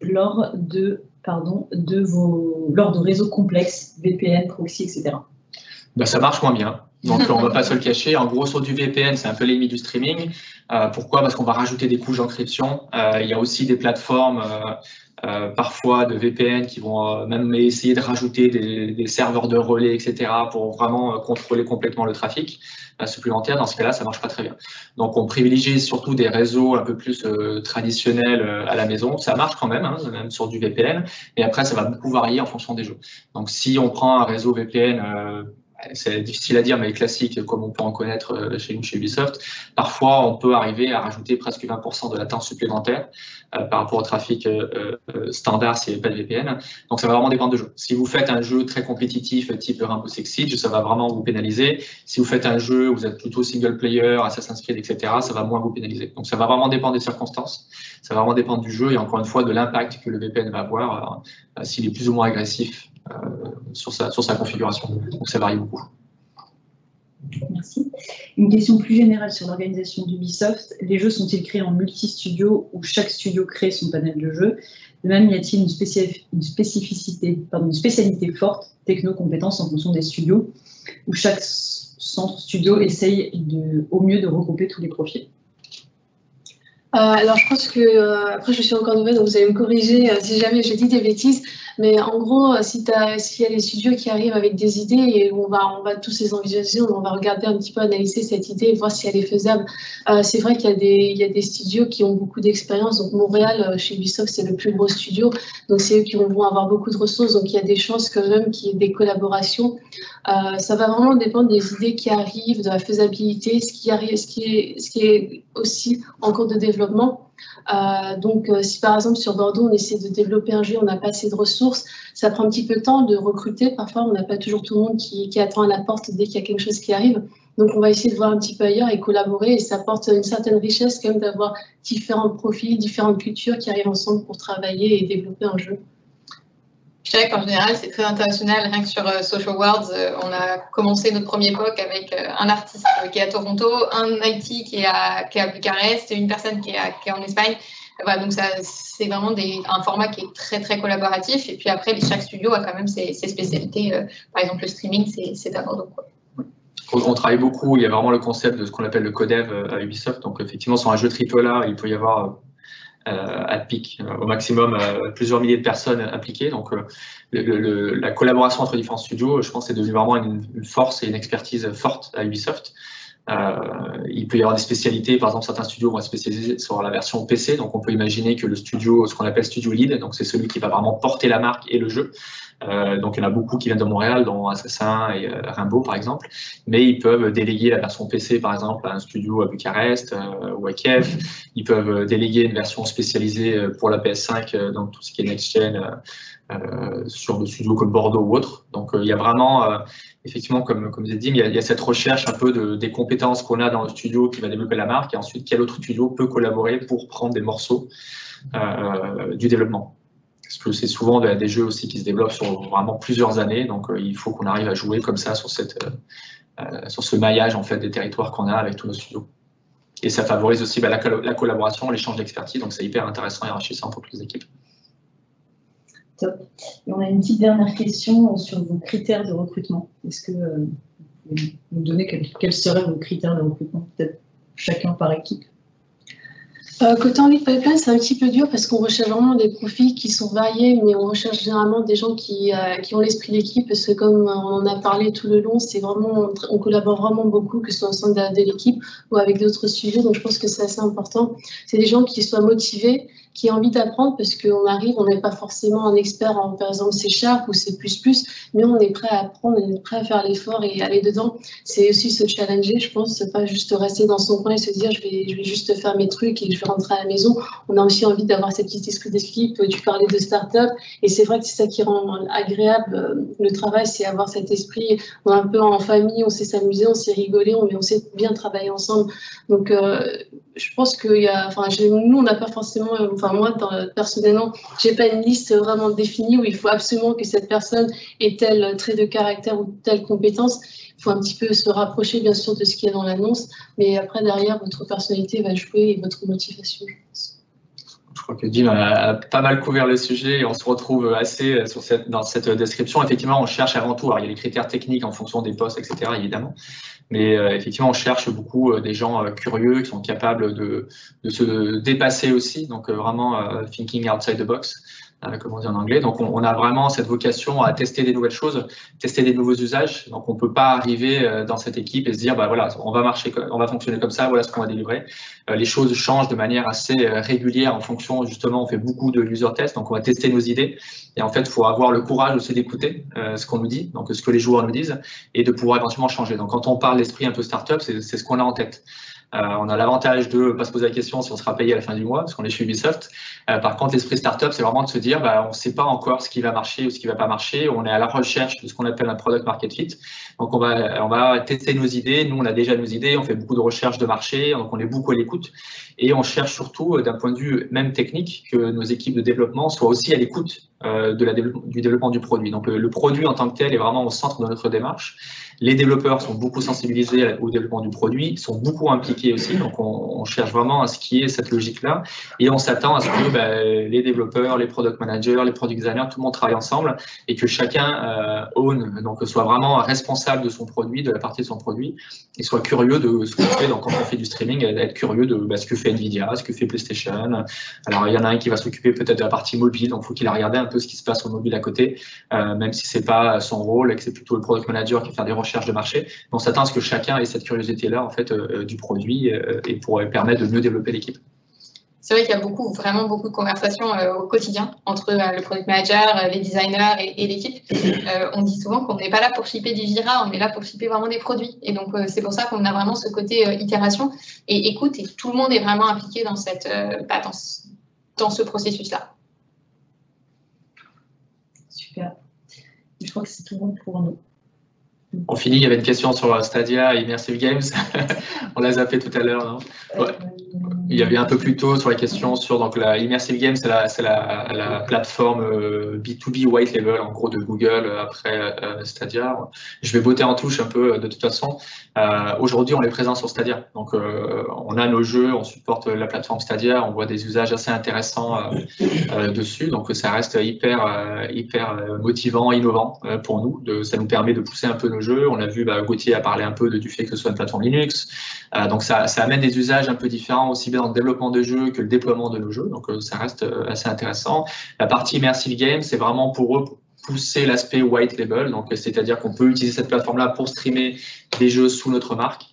S7: lors de réseaux complexes, VPN, proxy, etc.
S9: Ça marche moins bien. Donc, on ne va pas se le cacher. En gros, sur du VPN, c'est un peu l'ennemi du streaming. Pourquoi? Parce qu'on va rajouter des couches d'encryption. Il y a aussi des plateformes parfois de VPN qui vont même essayer de rajouter des serveurs de relais, etc. pour vraiment contrôler complètement le trafic supplémentaire. Dans ce cas-là, ça ne marche pas très bien. Donc, on privilégie surtout des réseaux un peu plus traditionnels à la maison. Ça marche quand même, même sur du VPN. Et après, ça va beaucoup varier en fonction des jeux. Donc, si on prend un réseau VPN c'est difficile à dire, mais classique, comme on peut en connaître chez Ubisoft, parfois on peut arriver à rajouter presque 20% de latence supplémentaire par rapport au trafic standard s'il n'y avait pas de VPN. Donc ça va vraiment dépendre de jeu. Si vous faites un jeu très compétitif type Rainbow Six Siege, ça va vraiment vous pénaliser. Si vous faites un jeu où vous êtes plutôt single player, Assassin's Creed, etc., ça va moins vous pénaliser. Donc ça va vraiment dépendre des circonstances, ça va vraiment dépendre du jeu et encore une fois de l'impact que le VPN va avoir s'il est plus ou moins agressif sur sa configuration. Donc ça varie beaucoup.
S7: Merci. Une question plus générale sur l'organisation d'Ubisoft. Les jeux sont-ils créés en multi-studio où chaque studio crée son panel de jeux? De même, y a-t-il une spécialité forte, techno-compétence en fonction des studios, où chaque centre studio essaye au mieux de regrouper tous les profils?
S8: Alors je pense que, après je suis encore nouvelle, donc vous allez me corriger si jamais je dis des bêtises, mais en gros, s'il y a des studios qui arrivent avec des idées et on va tous les envisager, on va regarder un petit peu, analyser cette idée et voir si elle est faisable. C'est vrai qu'il y a des studios qui ont beaucoup d'expérience, donc Montréal, chez Ubisoft, c'est le plus gros studio, donc c'est eux qui vont avoir beaucoup de ressources, donc il y a des chances quand même qu'il y ait des collaborations. Ça va vraiment dépendre des idées qui arrivent, de la faisabilité, ce qui est aussi en cours de développement. Donc, si par exemple sur Bordeaux, on essaie de développer un jeu, on n'a pas assez de ressources, ça prend un petit peu de temps de recruter. Parfois, on n'a pas toujours tout le monde qui attend à la porte dès qu'il y a quelque chose qui arrive. Donc, on va essayer de voir un petit peu ailleurs et collaborer. Et ça apporte une certaine richesse quand même d'avoir différents profils, différentes cultures qui arrivent ensemble pour travailler et développer un jeu.
S4: Je dirais qu'en général, c'est très international. Rien que sur Social Worlds, on a commencé notre premier POC avec un artiste qui est à Toronto, un IT qui est à Bucarest et une personne qui est en Espagne. Voilà, donc c'est vraiment un format qui est très, très collaboratif. Et puis après, chaque studio a quand même ses spécialités. Par exemple, le streaming, c'est à Bordeaux.
S9: On travaille beaucoup. Il y a vraiment le concept de ce qu'on appelle le codev à Ubisoft. Donc, effectivement, sur un jeu AAA, il peut y avoir à pic, au maximum plusieurs milliers de personnes impliquées. Donc la collaboration entre différents studios, je pense, c'est devenu vraiment une force et une expertise forte à Ubisoft. Il peut y avoir des spécialités, par exemple certains studios vont être spécialisés sur la version PC, donc on peut imaginer que le studio, ce qu'on appelle studio lead, donc c'est celui qui va vraiment porter la marque et le jeu. Donc il y en a beaucoup qui viennent de Montréal, dont Assassin et Rimbaud par exemple, mais ils peuvent déléguer la version PC par exemple à un studio à Bucarest ou à Kiev. Ils peuvent déléguer une version spécialisée pour la PS5, donc tout ce qui est next-gen, sur des studios comme Bordeaux ou autres. Donc il y a vraiment, effectivement, comme vous avez dit, il y a cette recherche un peu des compétences qu'on a dans le studio qui va développer la marque, et ensuite quel autre studio peut collaborer pour prendre des morceaux du développement. Parce que c'est souvent des jeux aussi qui se développent sur vraiment plusieurs années, donc il faut qu'on arrive à jouer comme ça sur ce maillage en fait des territoires qu'on a avec tous nos studios. Et ça favorise aussi la collaboration, l'échange d'expertise, donc c'est hyper intéressant et enrichissant pour toutes les équipes.
S7: Top. Et on a une petite dernière question sur vos critères de recrutement. Est-ce que vous pouvez nous donner quels seraient vos critères de recrutement, peut-être chacun par équipe?
S8: Côté en lead pipeline, c'est un petit peu dur parce qu'on recherche vraiment des profils qui sont variés, mais on recherche généralement des gens qui ont l'esprit d'équipe, parce que comme on en a parlé tout le long, c'est vraiment, on collabore vraiment beaucoup, que ce soit au sein de l'équipe ou avec d'autres studios, donc je pense que c'est assez important. C'est des gens qui soient motivés, qui ont envie d'apprendre, parce qu'on arrive, on n'est pas forcément un expert en, par exemple, C# ou C++, mais on est prêt à apprendre, on est prêt à faire l'effort et aller dedans. C'est aussi se challenger, je pense, c'est pas juste rester dans son coin et se dire je vais juste faire mes trucs et je vais rentrer à la maison. On a aussi envie d'avoir cette petite esprit d'équipe. Tu parlais de start-up, et c'est vrai que c'est ça qui rend agréable le travail, c'est avoir cet esprit, on est un peu en famille, on sait s'amuser, on sait rigoler, mais on sait bien travailler ensemble. Donc, je pense qu'il y a, nous, on n'a pas forcément, moi, personnellement, j'ai pas une liste vraiment définie où il faut absolument que cette personne ait tel trait de caractère ou telle compétence. Il faut un petit peu se rapprocher, bien sûr, de ce qu'il y a dans l'annonce, mais après, derrière, votre personnalité va jouer et votre motivation, je pense.
S9: Je crois que Jim a pas mal couvert le sujet et on se retrouve assez dans cette description. Effectivement, on cherche avant tout, alors il y a les critères techniques en fonction des postes, etc., évidemment, mais effectivement, on cherche beaucoup des gens curieux qui sont capables de se dépasser aussi, donc vraiment thinking outside the box, comme on dit en anglais. Donc, on a vraiment cette vocation à tester des nouvelles choses, tester des nouveaux usages. Donc, on ne peut pas arriver dans cette équipe et se dire, bah voilà, on va fonctionner comme ça, voilà ce qu'on va délivrer. Les choses changent de manière assez régulière en fonction, justement, on fait beaucoup de user tests, donc on va tester nos idées. Et en fait, il faut avoir le courage aussi d'écouter ce qu'on nous dit, donc ce que les joueurs nous disent, et de pouvoir éventuellement changer. Donc, quand on parle d'esprit un peu startup, c'est ce qu'on a en tête. On a l'avantage de ne pas se poser la question si on sera payé à la fin du mois, parce qu'on est chez Ubisoft. Par contre, l'esprit startup, c'est vraiment de se dire, on ne sait pas encore ce qui va marcher ou ce qui ne va pas marcher. On est à la recherche de ce qu'on appelle un product market fit. Donc, on va tester nos idées. Nous, on a déjà nos idées. On fait beaucoup de recherches de marché. Donc, on est beaucoup à l'écoute. Et on cherche surtout, d'un point de vue même technique, que nos équipes de développement soient aussi à l'écoute du développement du produit. Donc, le produit en tant que tel est vraiment au centre de notre démarche. Les développeurs sont beaucoup sensibilisés au développement du produit, sont beaucoup impliqués aussi, donc on cherche vraiment à ce qui est cette logique-là, et on s'attend à ce que les développeurs, les product managers, les product designers, tout le monde travaille ensemble, et que chacun donc soit vraiment responsable de son produit, de la partie de son produit, et soit curieux de ce qu'on fait. Donc quand on fait du streaming, être curieux de ce que fait Nvidia, ce que fait PlayStation. Alors il y en a un qui va s'occuper peut-être de la partie mobile, donc il faut qu'il a regardé un peu ce qui se passe au mobile à côté, même si c'est pas son rôle et que c'est plutôt le product manager qui va faire des recherches de marché. On s'attend à ce que chacun ait cette curiosité-là en fait du produit et pour permettre de mieux développer l'équipe.
S4: C'est vrai qu'il y a vraiment beaucoup de conversations au quotidien entre le product manager, les designers et l'équipe. On dit souvent qu'on n'est pas là pour shipper du Jira, on est là pour shipper vraiment des produits. Et donc, c'est pour ça qu'on a vraiment ce côté itération et écoute, et tout le monde est vraiment impliqué dans dans ce processus-là.
S7: Super. Je crois que c'est tout bon pour nous.
S9: On finit, il y avait une question sur Stadia et Immersive Games. On l'a zappé tout à l'heure, non? Ouais. Il y avait un peu plus tôt sur la question sur donc la Immersive Games, c'est la plateforme B2B white label en gros de Google après Stadia. Je vais botter en touche un peu de toute façon. Aujourd'hui, on est présent sur Stadia, donc on a nos jeux, on supporte la plateforme Stadia, on voit des usages assez intéressants dessus, donc ça reste hyper motivant, innovant pour nous. Ça nous permet de pousser un peu nos jeux. On a vu, Gauthier a parlé un peu du fait que ce soit une plateforme Linux, donc ça amène des usages un peu différents aussi bien dans le développement de jeux que le déploiement de nos jeux, donc ça reste assez intéressant. La partie Immersive Games, c'est vraiment pour eux pousser l'aspect white label, donc c'est-à-dire qu'on peut utiliser cette plateforme-là pour streamer des jeux sous notre marque.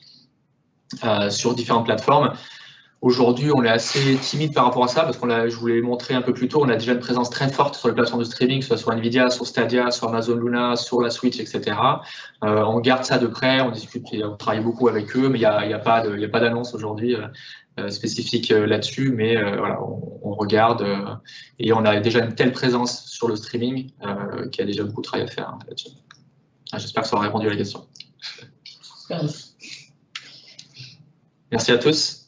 S9: sur différentes plateformes. Aujourd'hui, on est assez timide par rapport à ça parce je vous l'ai montré un peu plus tôt, on a déjà une présence très forte sur les plateformes de streaming, que ce soit sur Nvidia, sur Stadia, sur Amazon Luna, sur la Switch, etc. On garde ça de près, on discute, on travaille beaucoup avec eux, mais il n'y a pas d'annonce aujourd'hui spécifique là-dessus, mais voilà, on regarde et on a déjà une telle présence sur le streaming qu'il y a déjà beaucoup de travail à faire là-dessus. J'espère que ça aura répondu à la question. Merci à tous.